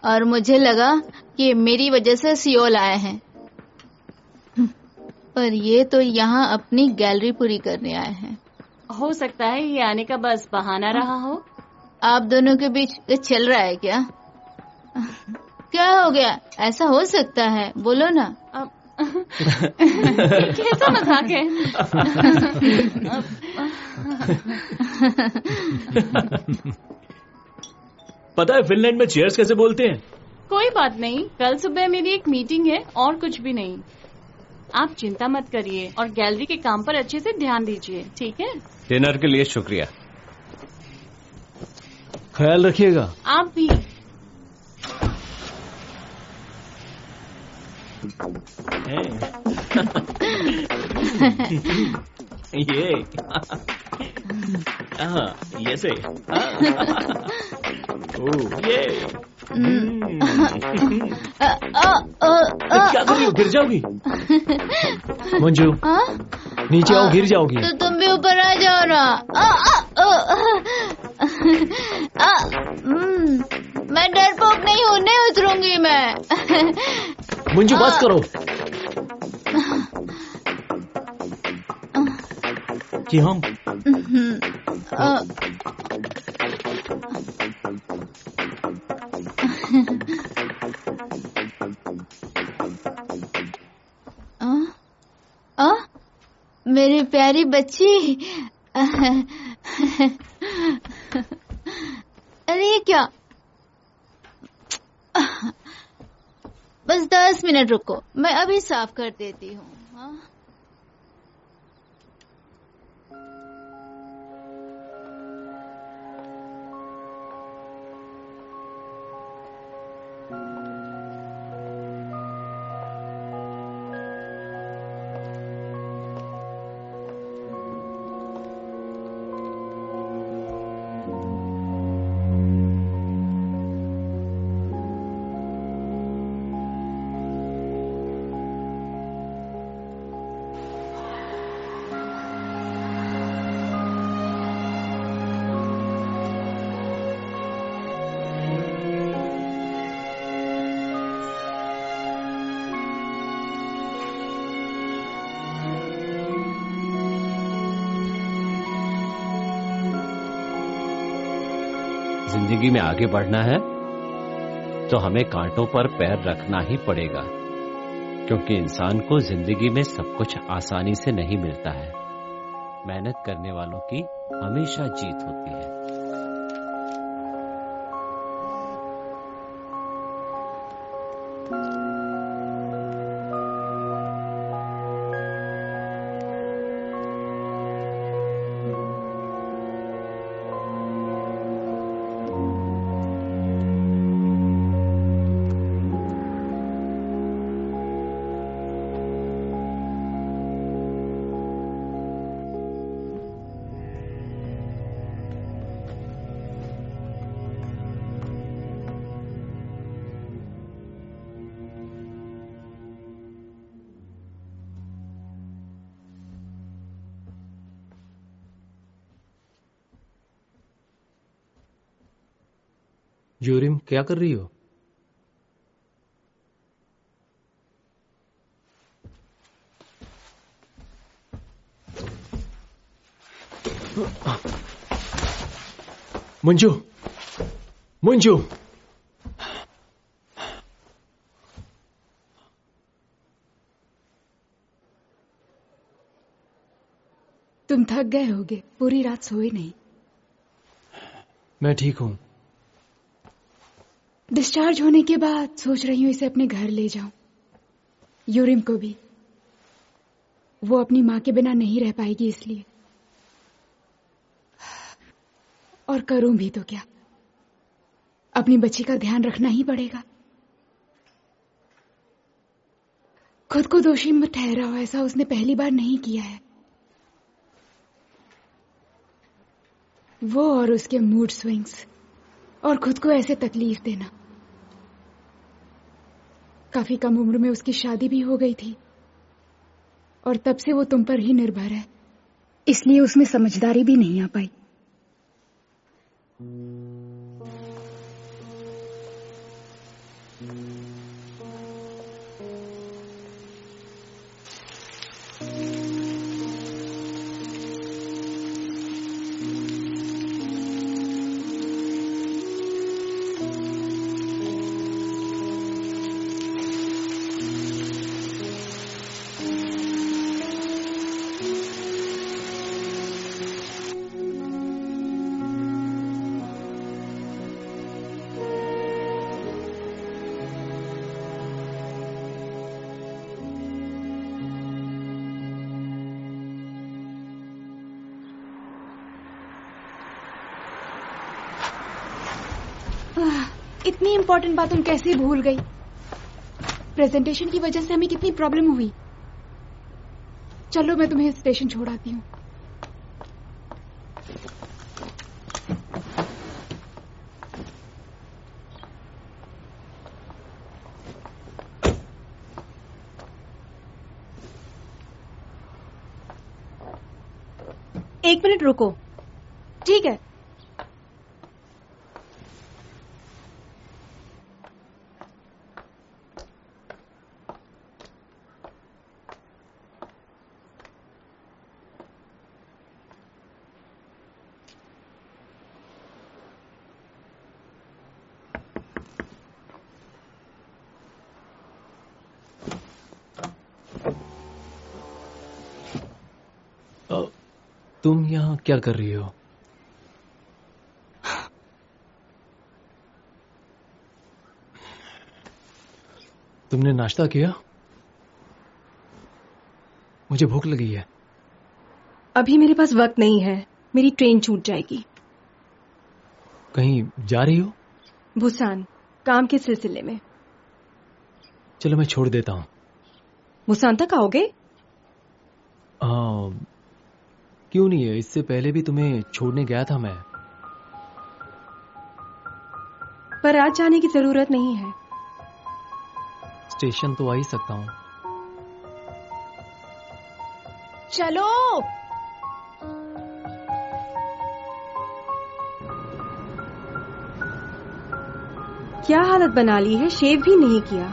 S2: और मुझे लगा कि मेरी वजह से सियोल आए हैं, पर ये तो यहाँ अपनी गैलरी पूरी करने आए हैं।
S4: हो सकता है ये आने का बस बहाना रहा हो।
S2: आप दोनों के बीच कुछ चल रहा है क्या? क्या हो गया? ऐसा हो सकता है, बोलो ना।
S4: अब कैसा मजाक है?
S1: पता है फिनलैंड में चीयर्स कैसे बोलते हैं?
S4: कोई बात नहीं, कल सुबह मेरी एक मीटिंग है और कुछ भी नहीं। आप चिंता मत करिए और गैलरी के काम पर अच्छे से ध्यान दीजिए, ठीक है?
S9: डिनर के लिए शुक्रिया।
S5: ख्याल रखिएगा।
S4: आप भी।
S1: ये ये से ये क्या कर रही हो, गिर जाओगी।
S5: मंजू नीचे आओ, गिर जाओगी।
S2: तो तुम भी ऊपर आ जाओ ना। मैं डरपोक नहीं हूँ, नहीं उतरूंगी मैं।
S5: मंजू बस करो।
S1: जिहोंग,
S2: मेरी प्यारी बच्ची। अरे ये क्या? बस 10 मिनट रुको, मैं अभी साफ कर देती हूँ। हाँ?
S7: जिंदगी में आगे बढ़ना है तो हमें कांटों पर पैर रखना ही पड़ेगा, क्योंकि इंसान को जिंदगी में सब कुछ आसानी से नहीं मिलता है। मेहनत करने वालों की हमेशा जीत होती है।
S5: यूरिम, क्या कर रही हो? मंजू, मंजू,
S8: तुम थक गए होगे, पूरी रात सोए नहीं।
S5: मैं ठीक हूं।
S8: डिस्चार्ज होने के बाद सोच रही हूँ इसे अपने घर ले जाऊं। यूरिम को भी, वो अपनी माँ के बिना नहीं रह पाएगी इसलिए। और करूं भी तो क्या, अपनी बच्ची का ध्यान रखना ही पड़ेगा। खुद को दोषी मत ठहराओ, ऐसा उसने पहली बार नहीं किया है। वो और उसके मूड स्विंग्स और खुद को ऐसे तकलीफ देना। काफी कम उम्र में उसकी शादी भी हो गई थी और तब से वो तुम पर ही निर्भर है, इसलिए उसमें समझदारी भी नहीं आ पाई। इतनी इंपॉर्टेंट बात तुम कैसे भूल गई? प्रेजेंटेशन की वजह से हमें कितनी प्रॉब्लम हुई। चलो मैं तुम्हें स्टेशन छोड़ाती हूँ।
S3: एक मिनट रुको।
S8: ठीक है।
S5: तुम यहाँ क्या कर रही हो? तुमने नाश्ता किया? मुझे भूख लगी है।
S3: अभी मेरे पास वक्त नहीं है, मेरी ट्रेन छूट जाएगी।
S5: कहीं जा रही हो?
S3: बुसान, काम के सिलसिले में।
S5: चलो मैं छोड़ देता हूँ।
S3: बुसान तक आओगे?
S5: क्यों नहीं है, इससे पहले भी तुम्हें छोड़ने गया था मैं।
S3: पर आज जाने की जरूरत नहीं है।
S5: स्टेशन तो आ ही सकता हूँ।
S8: चलो।
S3: क्या हालत बना ली है, शेव भी नहीं किया।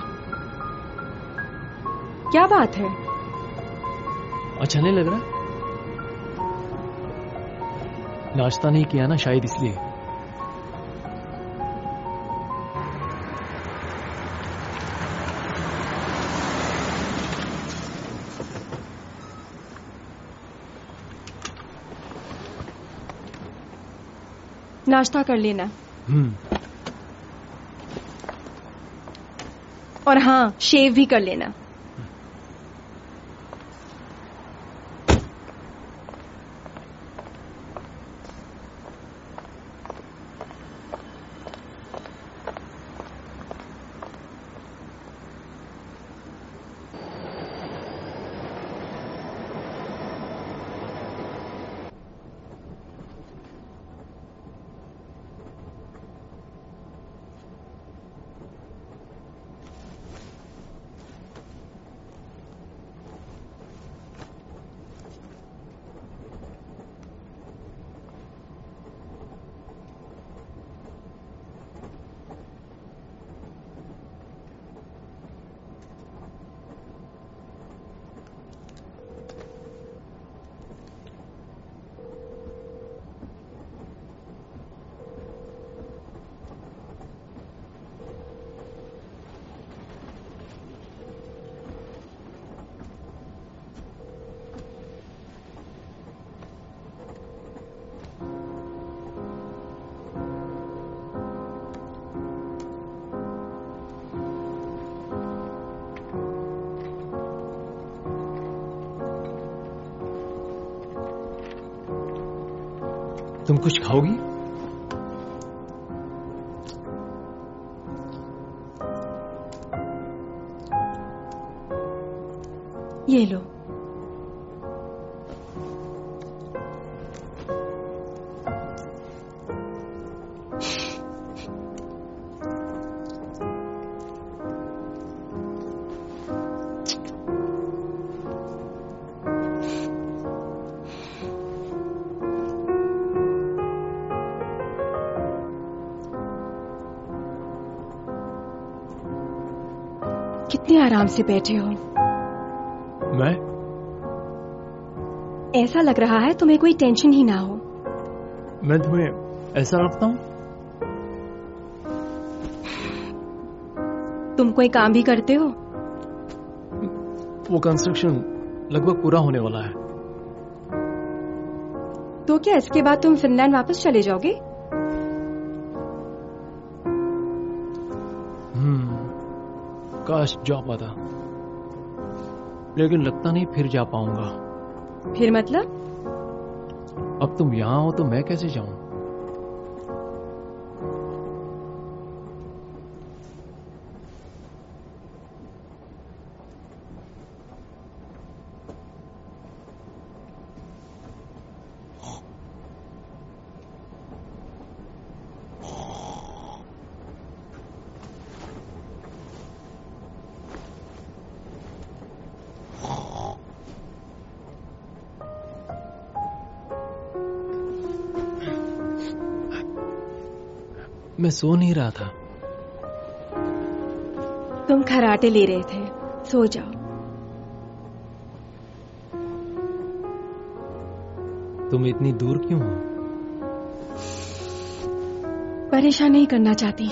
S3: क्या बात है?
S5: अच्छा नहीं लग रहा? नाश्ता नहीं किया ना, शायद इसलिए।
S3: नाश्ता कर लेना। और हाँ, शेव भी कर लेना।
S5: तुम कुछ खाओगी?
S3: ये लो। कितने आराम से बैठे हो।
S5: मैं?
S3: ऐसा लग रहा है तुम्हें कोई टेंशन ही ना हो।
S5: मैं तुम्हें ऐसा लगता हूँ?
S3: तुम कोई काम भी करते हो?
S5: वो कंस्ट्रक्शन लगभग पूरा होने वाला है।
S3: तो क्या इसके बाद तुम फिनलैंड वापस चले जाओगे?
S5: काश जा पाता, लेकिन लगता नहीं फिर जा पाऊंगा।
S3: फिर मतलब?
S5: अब तुम यहां हो तो मैं कैसे जाऊं? मैं सो नहीं रहा था।
S3: तुम खराटे ले रहे थे, सो जाओ।
S5: तुम इतनी दूर क्यों हो?
S3: परेशान नहीं करना चाहती।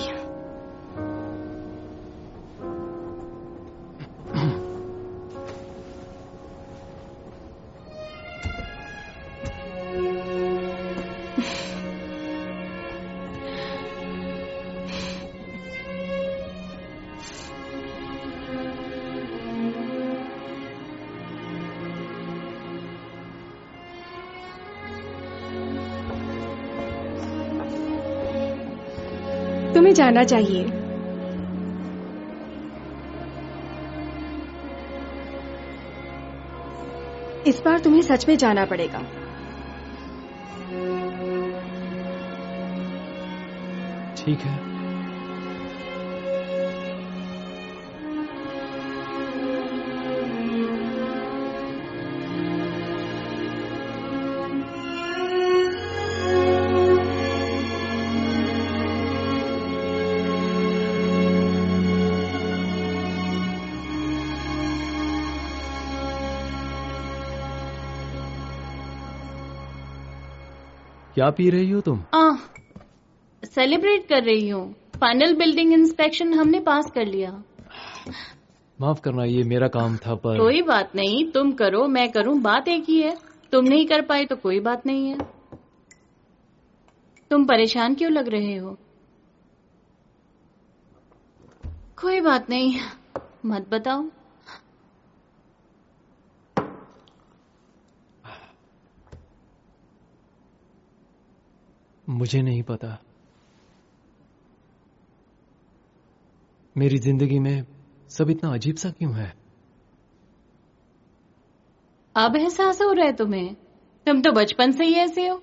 S3: तुम्हें जाना चाहिए। इस बार तुम्हें सच में जाना पड़ेगा।
S5: ठीक है। क्या पी रही हो तुम?
S4: सेलिब्रेट कर रही हूँ। फाइनल बिल्डिंग इंस्पेक्शन हमने पास कर लिया।
S5: माफ करना, ये मेरा काम था पर।
S4: कोई बात नहीं, तुम करो मैं करूँ, बात एक ही है। तुम नहीं कर पाए तो कोई बात नहीं है। तुम परेशान क्यों लग रहे हो? कोई बात नहीं, मत बताओ।
S5: मुझे नहीं पता। मेरी जिंदगी में सब इतना अजीब सा क्यों है?
S4: अब एहसास हो रहा है तुम्हें? तुम तो बचपन से ही ऐसे हो।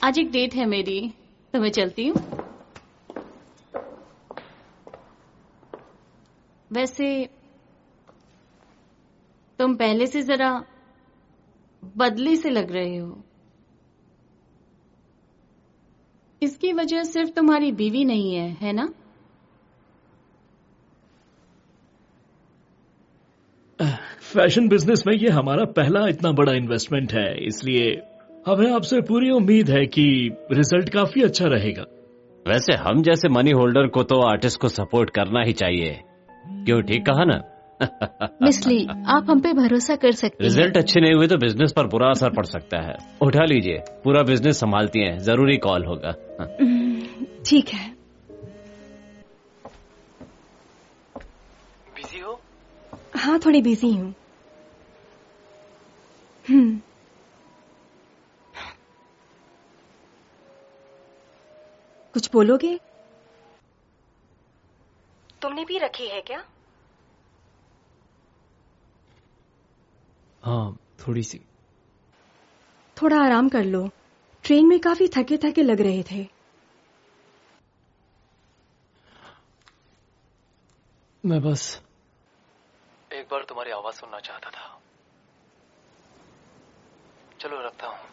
S4: आज एक डेट है मेरी, तो मैं चलती हूँ। वैसे तुम पहले से जरा बदली से लग रहे हो। इसकी वजह सिर्फ तुम्हारी बीवी नहीं है ना?
S1: फैशन बिजनेस में ये हमारा पहला इतना बड़ा इन्वेस्टमेंट है, इसलिए हमें आपसे पूरी उम्मीद है कि रिजल्ट काफी अच्छा रहेगा।
S9: वैसे हम जैसे मनी होल्डर को तो आर्टिस्ट को सपोर्ट करना ही चाहिए। क्यों, ठीक कहा ना?
S2: मिस ली, आप हम पे भरोसा कर सकते हैं।
S9: रिजल्ट अच्छे नहीं हुए तो बिजनेस पर बुरा असर पड़ सकता है। उठा लीजिए, पूरा बिजनेस संभालती हैं, जरूरी कॉल होगा।
S3: ठीक है।
S5: बिजी हो?
S3: हाँ, थोड़ी बिजी हूँ। कुछ बोलोगे? तुमने भी रखी है क्या?
S5: हाँ, थोड़ी सी।
S3: थोड़ा आराम कर लो। ट्रेन में काफी थके थके लग रहे थे।
S5: मैं बस एक बार तुम्हारी आवाज सुनना चाहता था। चलो रखता हूँ।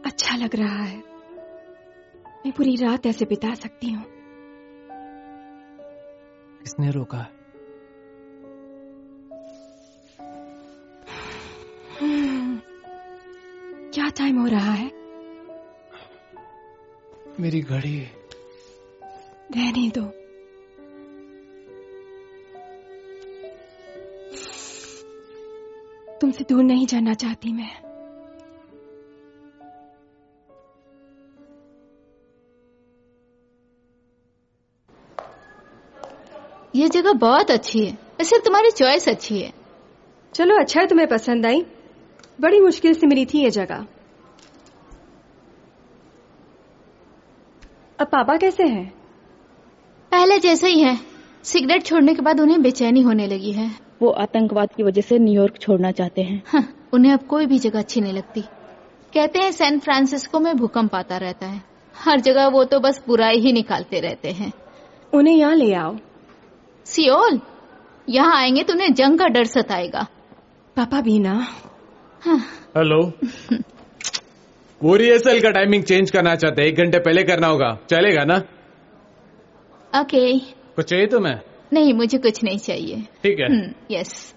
S3: अच्छा लग रहा है। मैं पूरी रात ऐसे बिता सकती हूँ।
S5: किसने रोका है?
S3: क्या टाइम हो रहा है?
S5: मेरी घड़ी।
S3: रहने दो। तुमसे दूर नहीं जाना चाहती मैं।
S2: ये जगह बहुत अच्छी है। वैसे तुम्हारी चॉइस अच्छी है।
S3: चलो अच्छा है तुम्हें पसंद आई। बड़ी मुश्किल से मिली थी ये जगह। अब पापा कैसे हैं?
S2: पहले जैसे ही है। सिगरेट छोड़ने के बाद उन्हें बेचैनी होने लगी है।
S6: वो आतंकवाद की वजह से न्यूयॉर्क छोड़ना चाहते हैं।
S2: हाँ, उन्हें अब कोई भी जगह अच्छी नहीं लगती। कहते हैं सैन फ्रांसिस्को में भूकंप आता रहता है। हर जगह वो तो बस बुराई ही निकालते रहते हैं।
S3: उन्हें यहाँ ले आओ।
S2: सियोल? यहाँ आएंगे तो उन्हें जंग का डर सताएगा।
S3: पापा भी ना।
S2: हाँ।
S10: हेलो। वो रिहर्सल का टाइमिंग चेंज करना चाहते हैं। 1 घंटे पहले करना होगा। चलेगा ना?
S2: ओके।
S10: कुछ चाहिए तुम्हें?
S2: नहीं, मुझे कुछ नहीं चाहिए।
S10: ठीक है।
S2: यस।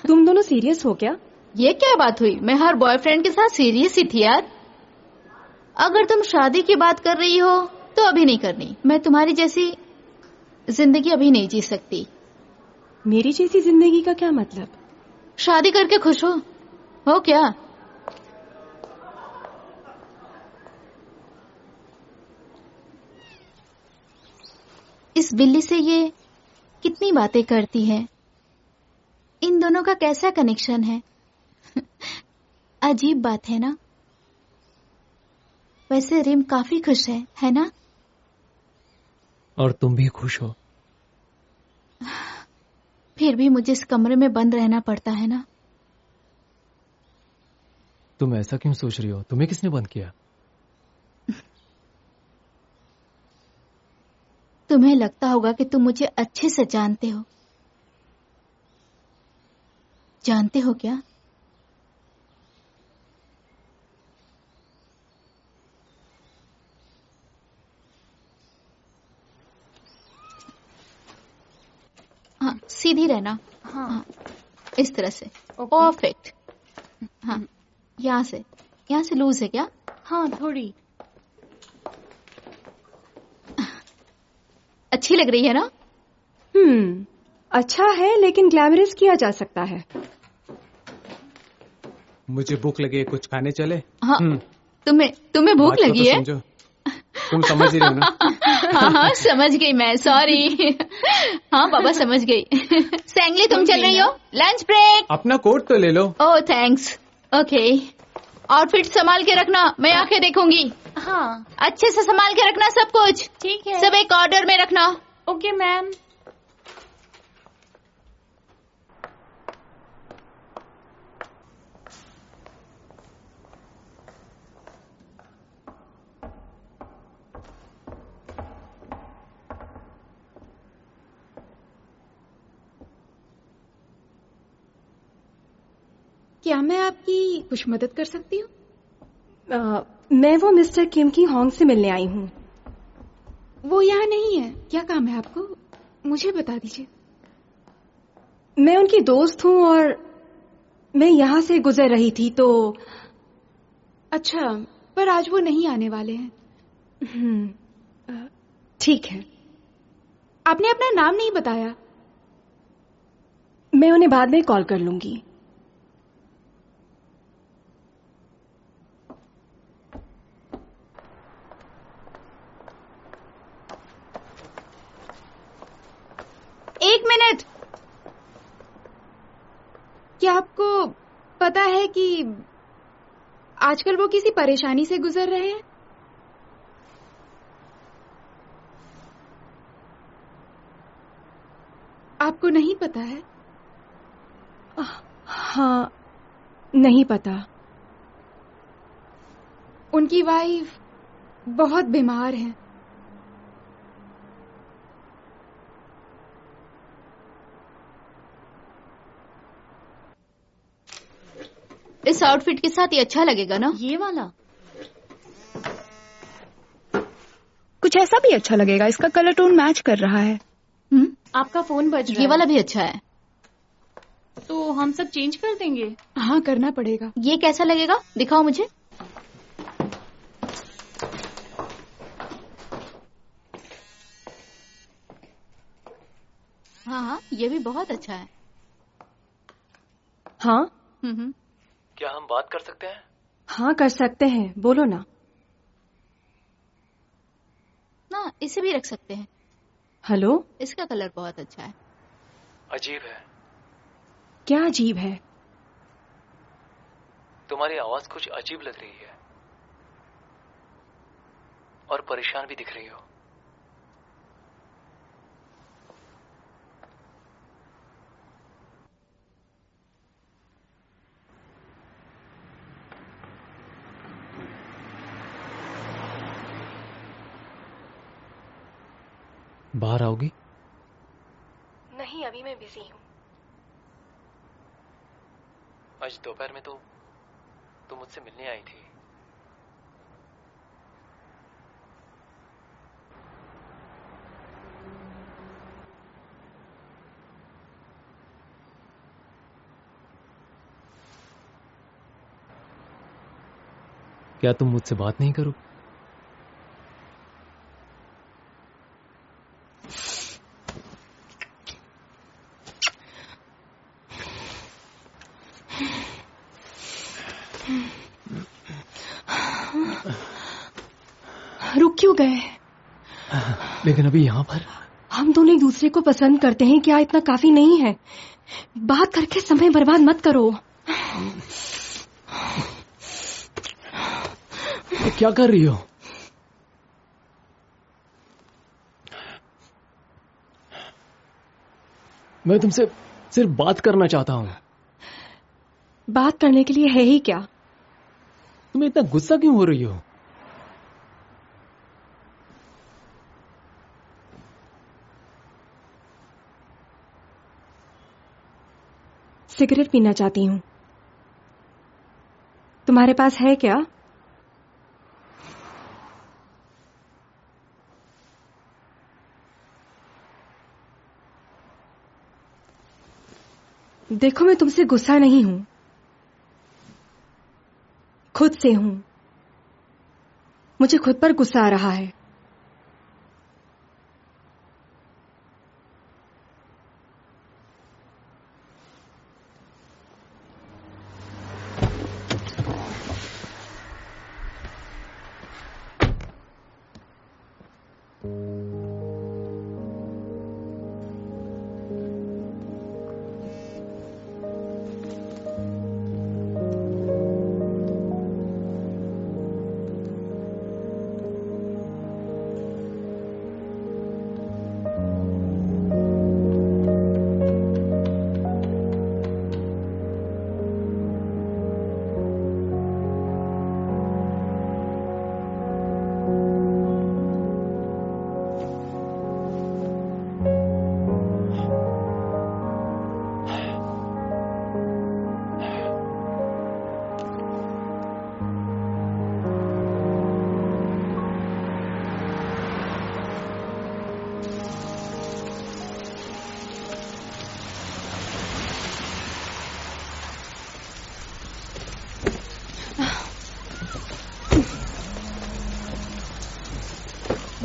S3: तुम दोनों सीरियस हो क्या?
S2: ये क्या बात हुई? मैं हर बॉयफ्रेंड के साथ सीरियस ही थी यार। अगर तुम शादी की बात कर रही हो तो अभी नहीं करनी। मैं तुम्हारी जैसी जिंदगी अभी नहीं जी सकती।
S3: मेरी जैसी जिंदगी का क्या मतलब?
S2: शादी करके खुश हो क्या? इस बिल्ली से ये कितनी बातें करती है। इन दोनों का कैसा कनेक्शन है? अजीब बात है ना? वैसे रिम काफी खुश है ना?
S5: और तुम भी खुश हो।
S2: फिर भी मुझे इस कमरे में बंद रहना पड़ता है ना।
S5: तुम ऐसा क्यों सोच रही हो? तुम्हें किसने बंद किया?
S2: तुम्हें लगता होगा कि तुम मुझे अच्छे से जानते हो। जानते हो क्या? हाँ, सीधी रहना। हाँ, इस तरह से। परफेक्ट। हाँ, यहाँ से लूज है क्या?
S4: हाँ, थोड़ी।
S2: अच्छी लग रही है ना?
S3: अच्छा है, लेकिन ग्लैमरस किया जा सकता है।
S10: मुझे भूख लगी है, कुछ खाने चले?
S2: हाँ, तुम्हें भूख लगी है?
S10: तुम समझ ही रहे हो ना?
S2: हाँ, समझ गई मैं। सॉरी। हाँ बाबा, समझ गई। सैंगली, तुम चल रही हो? Lunch break.
S10: अपना कोट तो ले लो।
S2: Oh thanks. ओके, आउटफिट संभाल के रखना, मैं आके देखूंगी।
S4: हाँ,
S2: अच्छे से संभाल के रखना सब कुछ।
S4: ठीक है।
S2: सब एक ऑर्डर में रखना।
S4: Okay ma'am.
S8: क्या मैं आपकी कुछ मदद कर सकती हूँ?
S3: मैं वो मिस्टर किम की होंग से मिलने आई हूँ।
S8: वो यहाँ नहीं है। क्या काम है आपको? मुझे बता दीजिए।
S3: मैं उनकी दोस्त हूँ और मैं यहाँ से गुजर रही थी तो।
S8: अच्छा, पर आज वो नहीं आने वाले हैं।
S3: ठीक है।
S8: आपने अपना नाम नहीं बताया।
S3: मैं उन्हें बाद में कॉल कर लूंगी।
S8: एक मिनट। क्या आपको पता है कि आजकल वो किसी परेशानी से गुजर रहे हैं? आपको नहीं पता है?
S3: हाँ, नहीं पता।
S8: उनकी वाइफ बहुत बीमार है।
S2: इस आउटफिट के साथ ये अच्छा लगेगा ना?
S4: ये वाला
S8: कुछ ऐसा भी अच्छा लगेगा, इसका कलर टोन मैच कर रहा है।
S4: आपका फोन बज रहा है।
S2: ये वाला भी अच्छा है।
S4: तो हम सब चेंज कर देंगे।
S8: हाँ, करना पड़ेगा।
S2: ये कैसा लगेगा? दिखाओ मुझे। हाँ हाँ, ये भी बहुत अच्छा है।
S3: हाँ
S7: क्या हम बात कर सकते हैं?
S3: हाँ, कर सकते हैं, बोलो ना।
S2: ना, इसे भी रख सकते हैं।
S3: हेलो,
S2: इसका कलर बहुत अच्छा है।
S7: अजीब है।
S3: क्या अजीब है?
S7: तुम्हारी आवाज कुछ अजीब लग रही है और परेशान भी दिख रही हो।
S5: बाहर आओगी?
S3: नहीं, अभी मैं बिजी हूँ।
S7: आज दोपहर में तो तुम मुझसे मिलने आई थी।
S5: क्या तुम मुझसे बात नहीं करो?
S3: रुक क्यों गए?
S5: लेकिन अभी यहाँ पर
S3: हम दोनों एक दूसरे को पसंद करते हैं, क्या इतना काफी नहीं है? बात करके समय बर्बाद मत करो।
S5: क्या कर रही हो? मैं तुमसे सिर्फ बात करना चाहता हूँ।
S3: बात करने के लिए है ही क्या?
S5: तुम्हें इतना गुस्सा क्यों हो रही हो?
S3: सिगरेट पीना चाहती हूँ। तुम्हारे पास है क्या? देखो, मैं तुमसे गुस्सा नहीं हूं, खुद से हूं। मुझे खुद पर गुस्सा आ रहा है।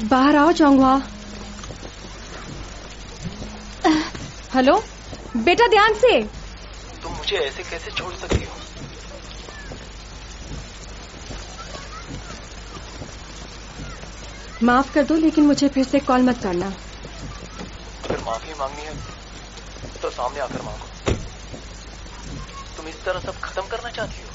S3: बाहर आओ चौंगवा। हेलो बेटा, ध्यान से।
S7: तुम मुझे ऐसे कैसे छोड़ सकती हो?
S3: माफ कर दो, लेकिन मुझे फिर से कॉल मत करना।
S7: अगर माफी मांगनी है तो सामने आकर मांगो। तरह सब खत्म करना चाहती हो?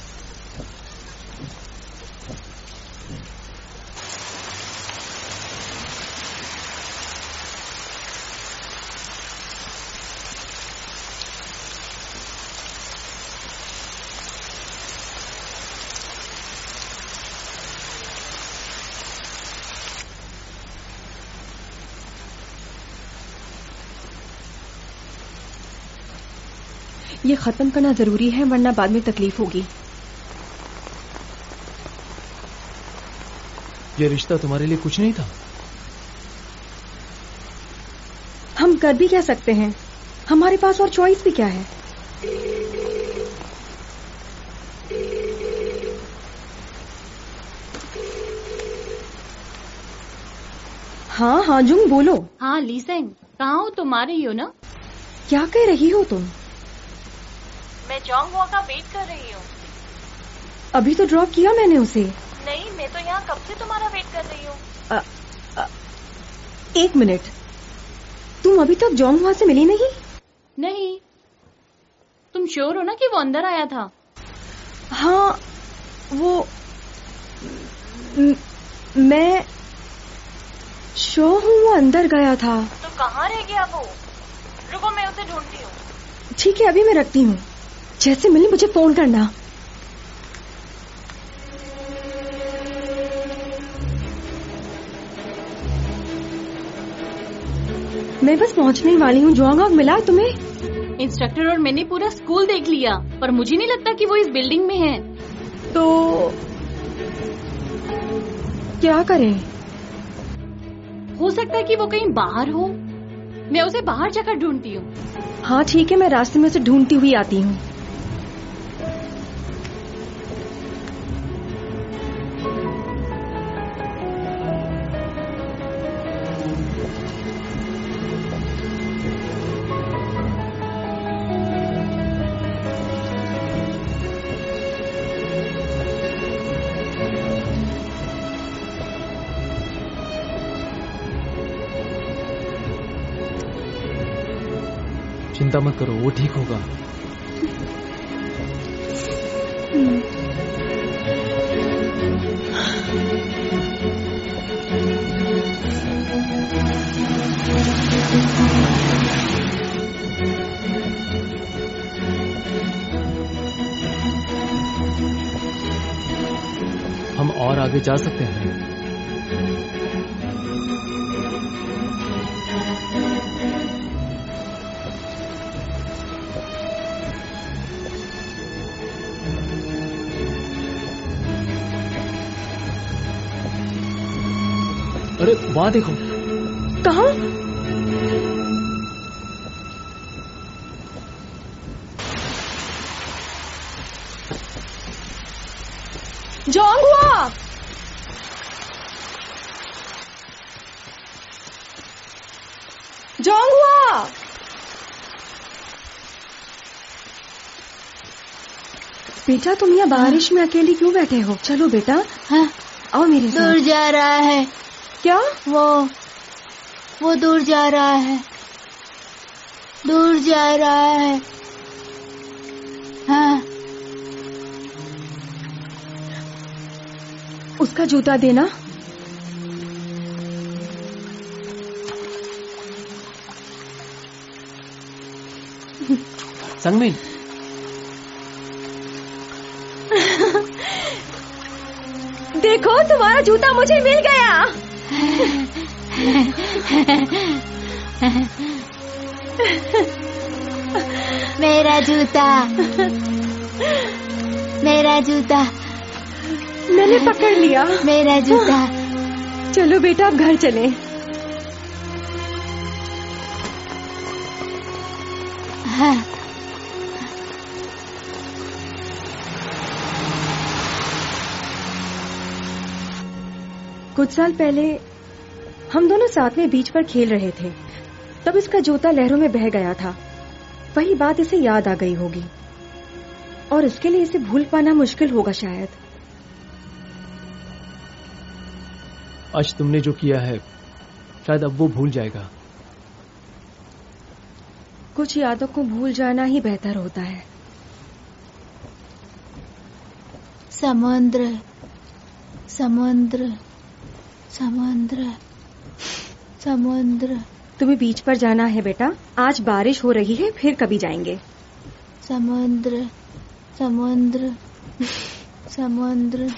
S3: ये खत्म करना जरूरी है, वरना बाद में तकलीफ होगी।
S5: ये रिश्ता तुम्हारे लिए कुछ नहीं था?
S3: हम कर भी क्या सकते हैं? हमारे पास और चॉइस भी क्या है? हाँ हाँ जुंग बोलो।
S4: हाँ लीसेंग, कहाँ हो तुम? आ रही हो ना?
S3: क्या कह रही हो तुम?
S4: मैं जोंगहुआ का वेट कर रही हूँ।
S3: अभी तो ड्रॉप किया मैंने उसे।
S4: नहीं, मैं तो यहाँ कब से तुम्हारा वेट कर रही हूँ।
S3: एक मिनट, तुम अभी तक जोंगहुआ से मिली नहीं?
S4: नहीं। तुम श्योर हो ना कि वो अंदर आया था?
S3: हाँ, वो मैं श्योर हूँ वो अंदर गया था।
S4: तो कहाँ रह गया वो? रुको, मैं उसे ढूंढती हूँ।
S3: ठीक है, अभी मैं रखती हूँ। जैसे मिली मुझे फोन करना। मैं बस पहुंचने वाली हूँ। जोंगहुआ मिला तुम्हें?
S4: इंस्ट्रक्टर और मैंने पूरा स्कूल देख लिया, पर मुझे नहीं लगता कि वो इस बिल्डिंग में है।
S3: तो क्या करें?
S4: हो सकता है कि वो कहीं बाहर हो। मैं उसे बाहर जाकर ढूंढती हूँ।
S3: हाँ ठीक है, मैं रास्ते में उसे ढूंढती हुई आती हूँ।
S5: चिंता मत करो, वो ठीक होगा। हम और आगे जा सकते हैं। अरे वहां देखो।
S3: कहाँ? जोंगहुआ! जोंगहुआ! बेटा तुम यहाँ बारिश में अकेली क्यों बैठे हो? चलो बेटा।
S2: हाँ,
S3: आओ मेरे साथ।
S2: दूर जा रहा है।
S3: क्या?
S2: वो दूर जा रहा है। दूर जा रहा है। हाँ।
S3: उसका जूता देना।
S5: संगमिन,
S3: देखो तुम्हारा जूता मुझे मिल गया।
S2: मेरा जूता, मेरा जूता
S3: मैंने पकड़ लिया।
S2: मेरा जूता।
S3: चलो बेटा अब घर चलें।
S2: हाँ।
S3: कुछ साल पहले हम दोनों साथ में बीच पर खेल रहे थे। तब इसका जूता लहरों में बह गया था। वही बात इसे याद आ गई होगी और इसके लिए इसे भूल पाना मुश्किल होगा शायद।
S5: आज तुमने जो किया है शायद अब वो भूल जाएगा।
S3: कुछ यादों को भूल जाना ही बेहतर होता है।
S2: समुद्र समुद्र समुद्र समुद्र।
S3: तुम्हें बीच पर जाना है बेटा? आज बारिश हो रही है, फिर कभी जाएंगे।
S2: समुद्र समुद्र समुद्र।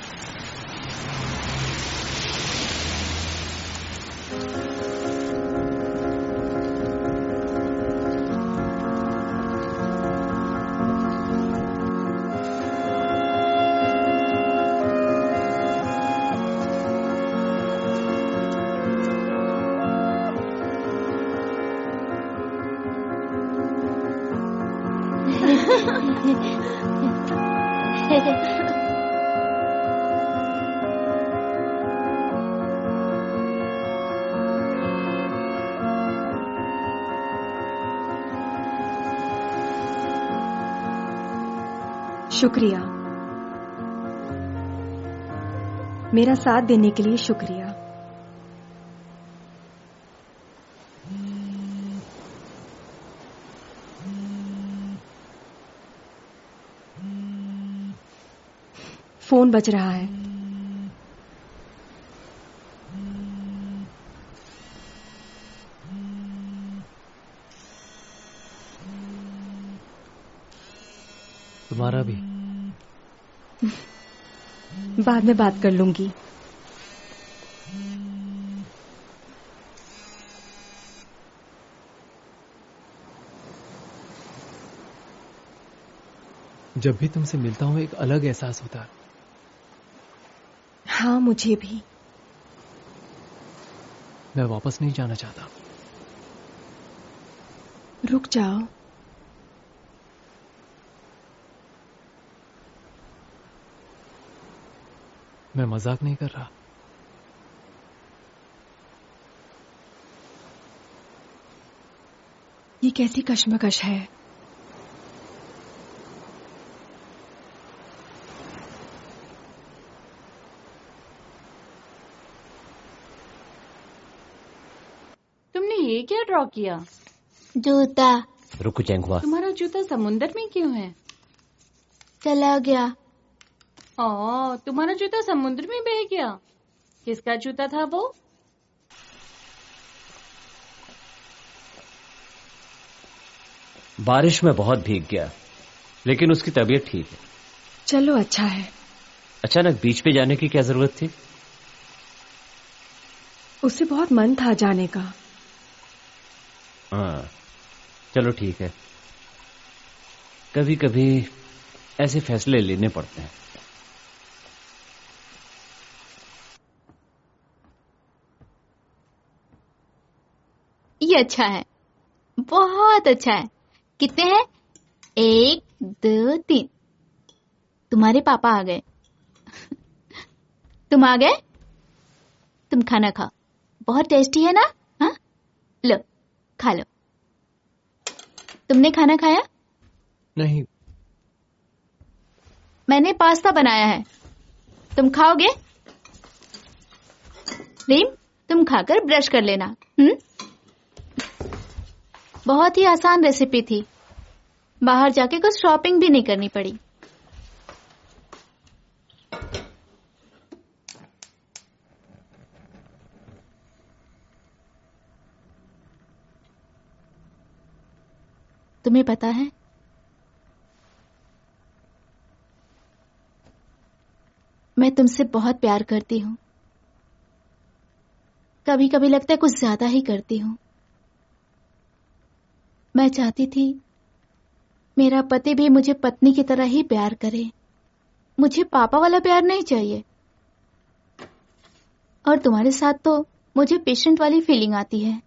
S3: शुक्रिया, मेरा साथ देने के लिए शुक्रिया। फोन बज रहा है।
S5: तुम्हारा भी।
S3: बाद में बात कर लूंगी।
S5: जब भी तुमसे मिलता हूं एक अलग एहसास होता है।
S3: हाँ, मुझे भी।
S5: मैं वापस नहीं जाना चाहता।
S3: रुक जाओ।
S5: मैं मजाक नहीं कर रहा।
S3: ये कैसी कश्मकश है?
S4: तुमने ये क्या ड्रॉ किया?
S2: जूता।
S7: रुको जेंगुआ,
S4: तुम्हारा जूता समुद्र में क्यों है?
S2: चला गया।
S4: तुम्हारा जूता समुद्र में बह गया। किसका जूता था वो?
S7: बारिश में बहुत भीग गया, लेकिन उसकी तबीयत ठीक है।
S3: चलो, अच्छा है।
S7: अचानक बीच पे जाने की क्या जरूरत थी?
S3: उसे बहुत मन था जाने का।
S7: हाँ, चलो ठीक है। कभी कभी ऐसे फैसले लेने पड़ते हैं।
S2: ये अच्छा है, बहुत अच्छा है। कितने हैं? 1 2 3। तुम्हारे पापा आ गए। तुम आ गए? तुम खाना खाओ, बहुत टेस्टी है ना? हाँ, लो खा लो। तुमने खाना खाया?
S5: नहीं।
S2: मैंने पास्ता बनाया है, तुम खाओगे? रीम, तुम खाकर ब्रश कर लेना। बहुत ही आसान रेसिपी थी, बाहर जाके कुछ शॉपिंग भी नहीं करनी पड़ी। तुम्हें पता है, मैं तुमसे बहुत प्यार करती हूँ। कभी कभी लगता है कुछ ज्यादा ही करती हूँ। मैं चाहती थी मेरा पति भी मुझे पत्नी की तरह ही प्यार करे। मुझे पापा वाला प्यार नहीं चाहिए। और तुम्हारे साथ तो मुझे पेशेंट वाली फीलिंग आती है।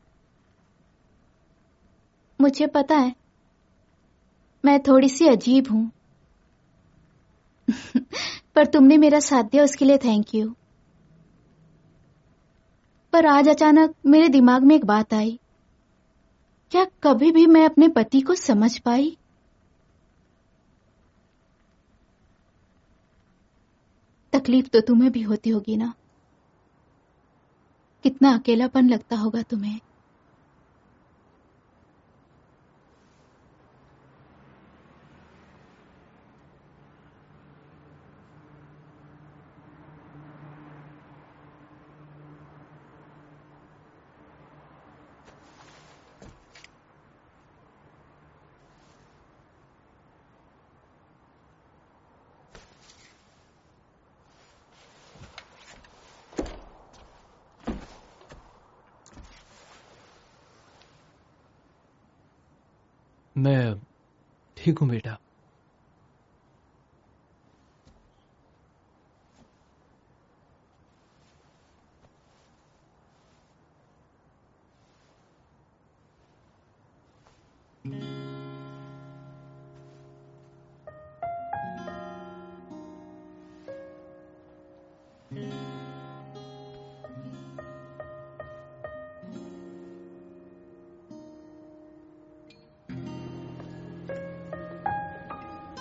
S2: मुझे पता है मैं थोड़ी सी अजीब हूं। पर तुमने मेरा साथ दिया, उसके लिए थैंक यू। पर आज अचानक मेरे दिमाग में एक बात आई, क्या कभी भी मैं अपने पति को समझ पाई? तकलीफ तो तुम्हें भी होती होगी ना? कितना अकेलापन लगता होगा तुम्हें।
S5: मैं ठीक हूं बेटा।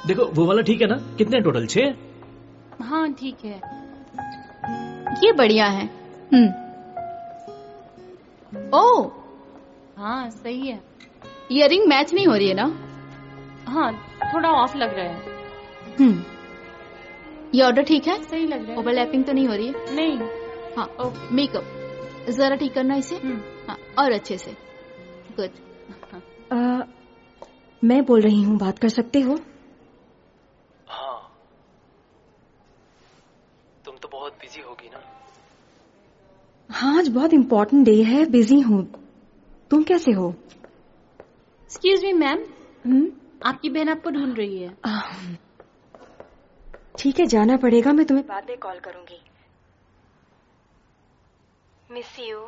S1: देखो वो वाला ठीक है ना? कितने टोटल? 6?
S4: हाँ ठीक है।
S2: ये बढ़िया है। ओ,
S4: हाँ सही है।
S2: इयरिंग मैच नहीं हो रही है ना?
S4: हाँ थोड़ा ऑफ लग रहा है।
S2: ये ऑर्डर ठीक है?
S4: सही लग रहा है।
S2: ओवरलैपिंग तो नहीं हो रही है?
S4: नहीं।
S2: हाँ ओके। मेकअप जरा ठीक करना इसे। हाँ, और अच्छे से। गुड।
S3: मैं बोल रही हूँ, बात कर सकते हो?
S5: हाँ, तुम तो बहुत बिजी होगी ना?
S3: हाँ, आज बहुत इम्पोर्टेंट डे है, बिजी हूँ। तुम कैसे हो?
S4: एक्सक्यूज मी मैम, आपकी बहन आपको ढूंढ रही है।
S3: ठीक है, जाना पड़ेगा। मैं तुम्हें बाद में कॉल करूंगी। Miss you.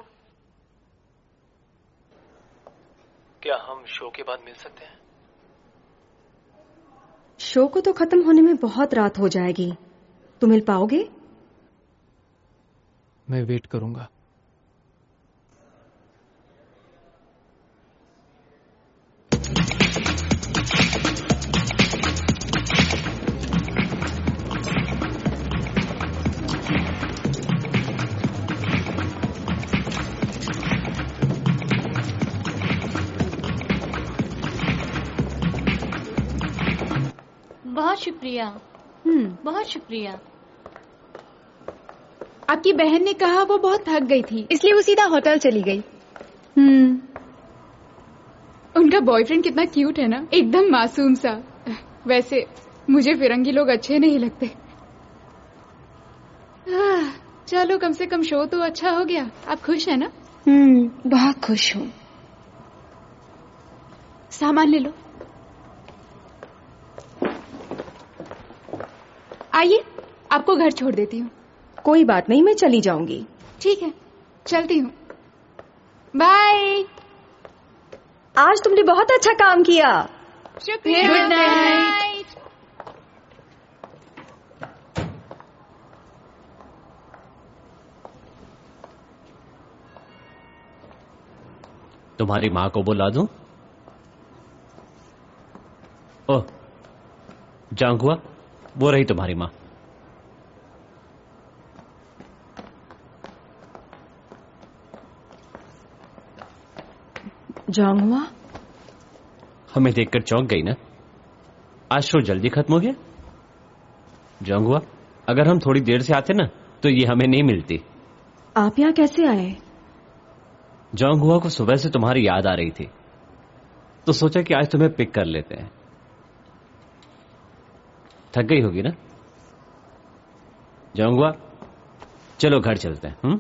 S5: क्या हम शो के बाद मिल सकते हैं?
S3: शो को तो खत्म होने में बहुत रात हो जाएगी। तुम मिल पाओगे?
S5: मैं वेट करूंगा।
S4: बहुत शुक्रिया। बहुत शुक्रिया।
S8: आपकी बहन ने कहा वो बहुत थक गई थी, इसलिए वो सीधा होटल चली गई। उनका बॉयफ्रेंड कितना क्यूट है ना, एकदम मासूम सा। वैसे मुझे फिरंगी लोग अच्छे नहीं लगते। चलो कम से कम शो तो अच्छा हो गया। आप खुश है ना?
S3: बहुत खुश हूँ।
S8: सामान ले लो। आइए, आपको घर छोड़ देती हूँ।
S3: कोई बात नहीं, मैं चली जाऊंगी।
S8: ठीक है, चलती हूँ। बाय।
S3: आज तुमने बहुत अच्छा काम किया।
S8: शुक्रिया। Good night.
S7: तुम्हारी माँ को बुला दूं? ओह, जांगुआ, वो रही तुम्हारी माँ।
S3: जांगुआ?
S7: हमें देखकर चौंक गई ना? आज शो जल्दी खत्म हो गया। जांगुआ, अगर हम थोड़ी देर से आते ना तो ये हमें नहीं मिलती।
S3: आप यहाँ कैसे आए?
S7: जांगुआ को सुबह से तुम्हारी याद आ रही थी तो सोचा कि आज तुम्हें पिक कर लेते हैं। थक गई होगी ना? जांगुआ, चलो घर चलते हैं।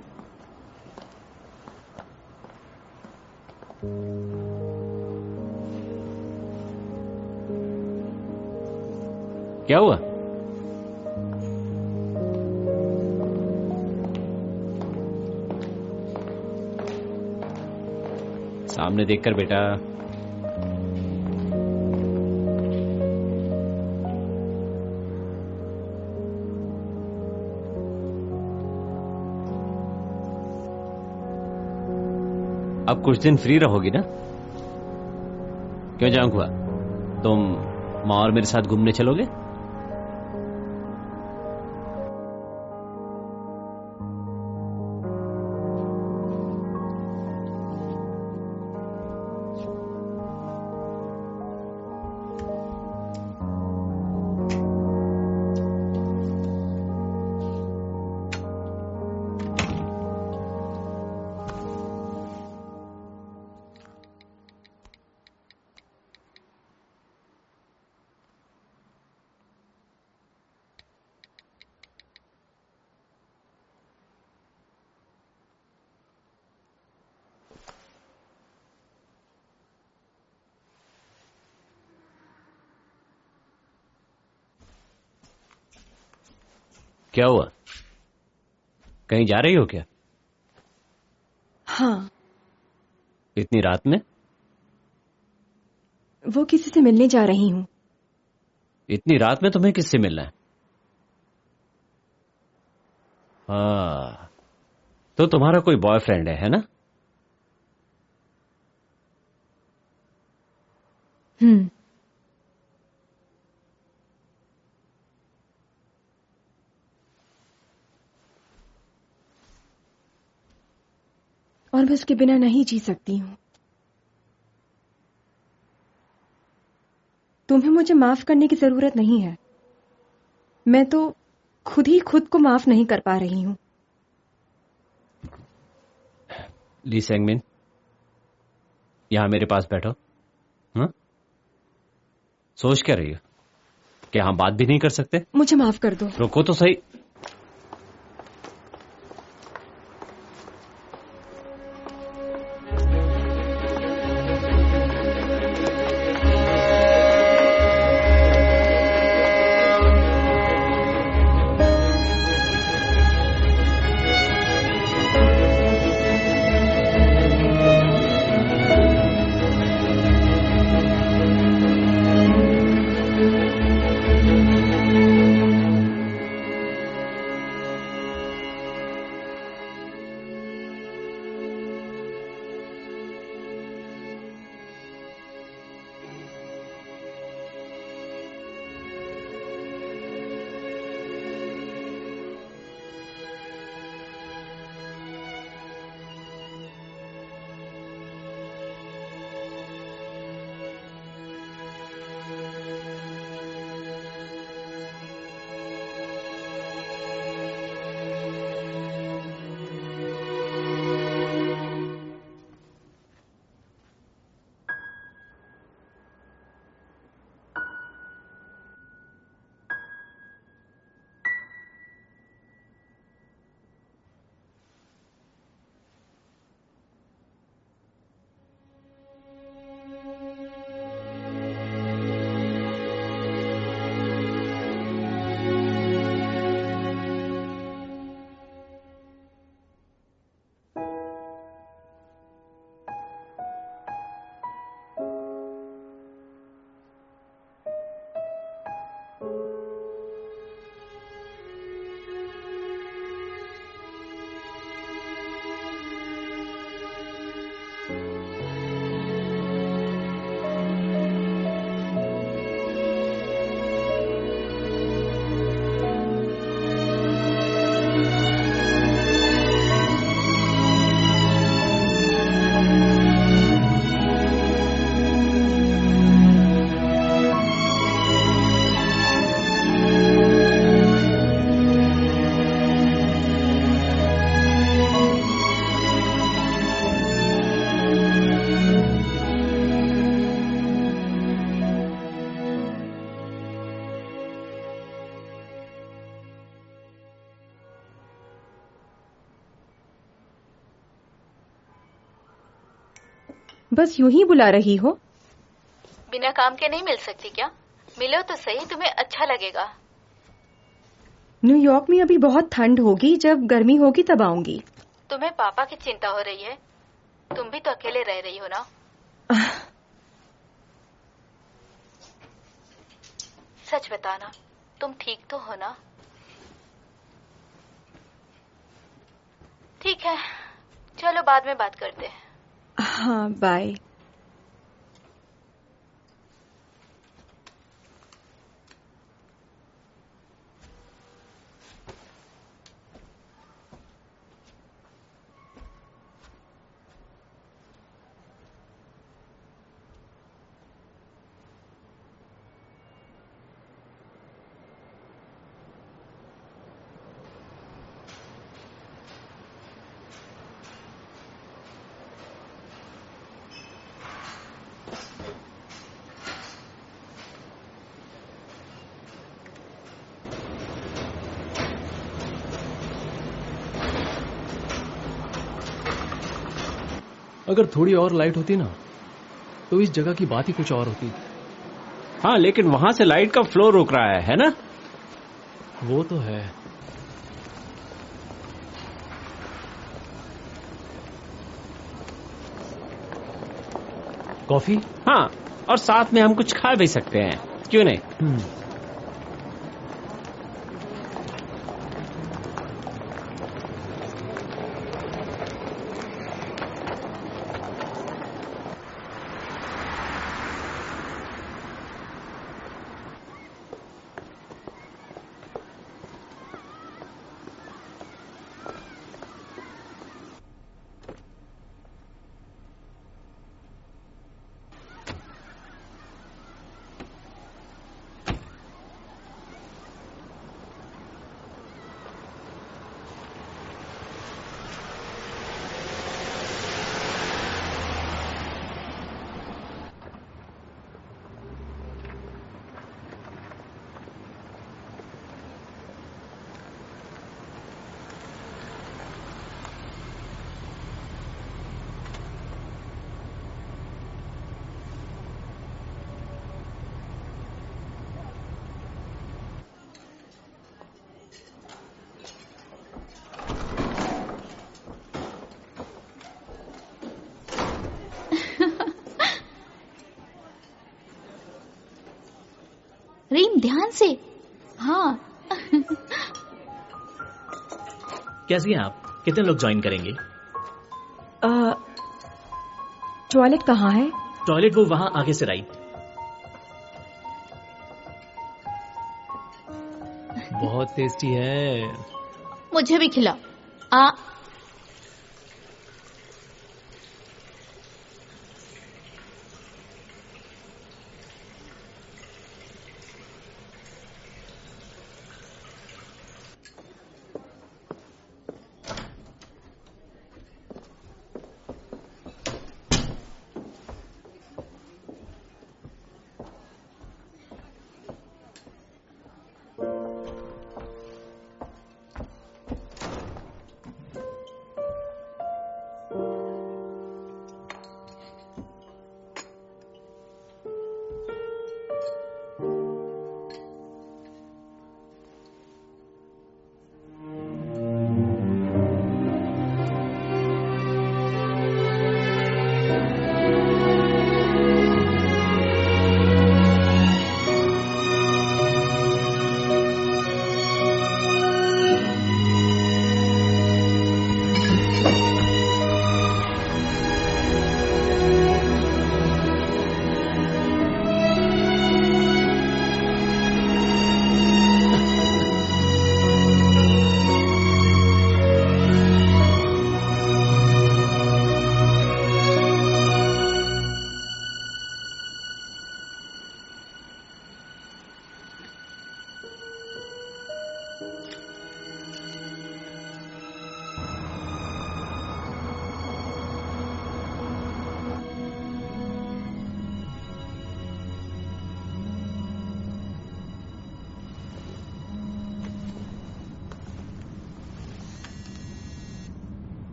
S7: क्या हुआ? सामने देखकर बेटा। अब कुछ दिन फ्री रहोगी ना? क्यों जांगुआ, तुम माँ और मेरे साथ घूमने चलोगे?
S9: क्या हुआ? कहीं जा रही हो क्या?
S3: हाँ।
S9: इतनी रात में?
S3: वो किसी से मिलने जा रही हूँ।
S9: इतनी रात में तुम्हें किससे मिलना है? हाँ, तो तुम्हारा कोई बॉयफ्रेंड है ना?
S3: और मैं उसके बिना नहीं जी सकती हूँ। तुम्हें मुझे माफ करने की जरूरत नहीं है। मैं तो खुद ही खुद को माफ नहीं कर पा रही हूँ।
S9: ली सेंगमिन, यहां मेरे पास बैठो। हाँ? सोच क्या रही हो? क्या हम बात भी नहीं कर सकते?
S3: मुझे माफ कर दो।
S9: रुको तो सही।
S3: बस यूं ही बुला रही हो?
S6: बिना काम के नहीं मिल सकती क्या? मिलो तो सही, तुम्हें अच्छा लगेगा।
S3: न्यूयॉर्क में अभी बहुत ठंड होगी, जब गर्मी होगी तब आऊंगी।
S6: तुम्हें पापा की चिंता हो रही है, तुम भी तो अकेले रह रही हो ना। सच बताना, तुम ठीक तो हो ना? ठीक है, चलो बाद में बात करते हैं।
S3: हाँ, बाय।
S5: अगर थोड़ी और लाइट होती ना तो इस जगह की बात ही कुछ और होती।
S9: हाँ, लेकिन वहां से लाइट का फ्लो रुक रहा है ना?
S5: वो तो है। कॉफी?
S9: हाँ, और साथ में हम कुछ खा भी सकते हैं, क्यों नहीं?
S2: रीम, ध्यान से। हाँ।
S1: कैसी हैं आप? कितने लोग ज्वाइन करेंगे?
S3: टॉयलेट कहाँ है?
S1: टॉयलेट वो वहां आगे से राइट।
S5: बहुत टेस्टी है।
S2: मुझे भी खिला।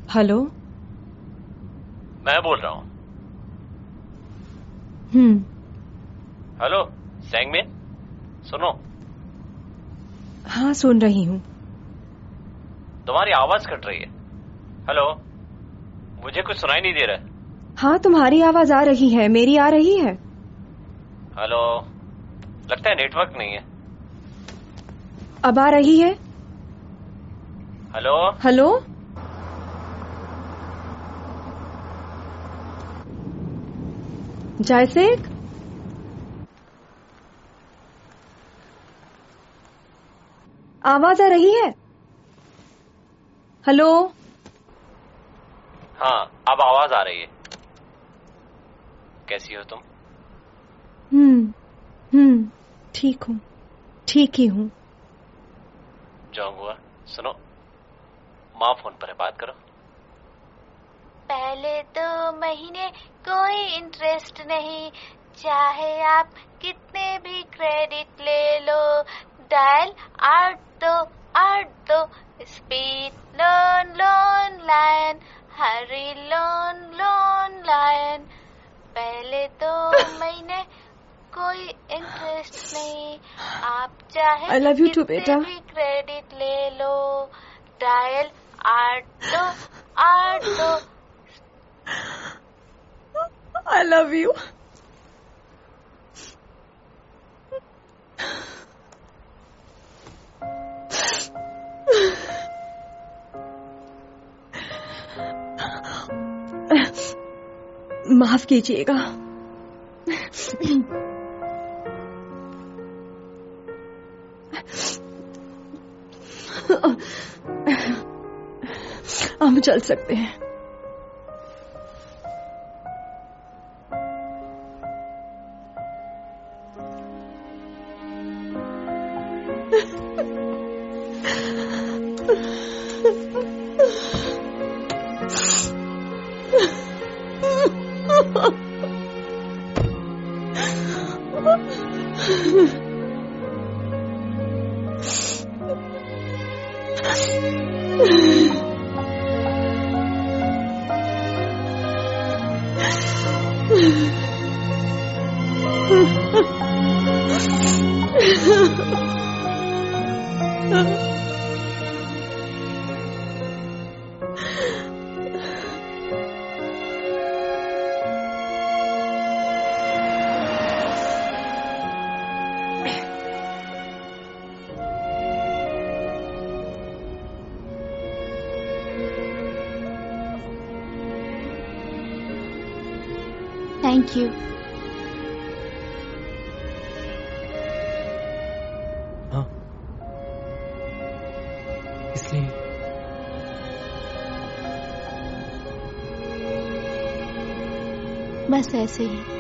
S3: हेलो,
S7: मैं बोल रहा हूँ। हेलो सेंगमिन, सुनो।
S3: हाँ, सुन रही हूँ।
S7: तुम्हारी आवाज कट रही है। हेलो, मुझे कुछ सुनाई नहीं दे रहा है।
S3: हाँ, तुम्हारी आवाज आ रही है, मेरी आ रही है।
S7: हेलो, लगता है नेटवर्क नहीं है।
S3: अब आ रही है?
S7: हेलो
S3: हेलो, जयसेक, आवाज आ रही है? हेलो।
S7: हाँ, अब आवाज आ रही है। कैसी हो तुम?
S3: ठीक हूँ, ठीक ही हूँ।
S7: जाऊंगा। सुनो, माँ फोन पर है, बात करो।
S6: पहले 2 महीने कोई इंटरेस्ट नहीं, चाहे आप कितने भी क्रेडिट ले लो। डायल 8282, स्पीड लोन लाइन, हरी लोन लाइन। पहले 2 महीने कोई इंटरेस्ट नहीं, आप चाहे
S3: I love you too, बेटा।
S6: भी क्रेडिट ले लो, डायल 8
S3: I love you. माफ कीजिएगा। हम चल सकते हैं।
S2: Thank you.
S5: हाँ, इसलिए
S2: बस ऐसे ही।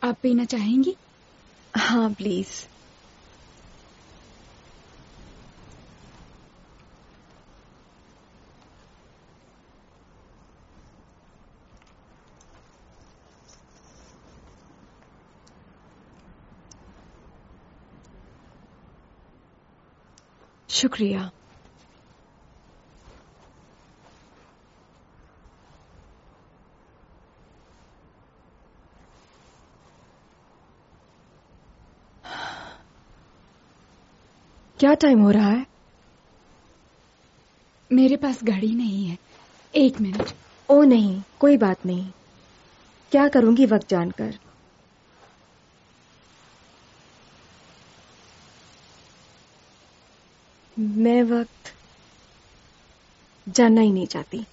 S8: आप पीना चाहेंगी?
S3: हाँ प्लीज। शुक्रिया। क्या टाइम हो रहा है?
S8: मेरे पास घड़ी नहीं है। 1 मिनट।
S3: ओ नहीं, कोई बात नहीं। क्या करूंगी वक्त जानकर। मैं वक्त जानना ही नहीं चाहती।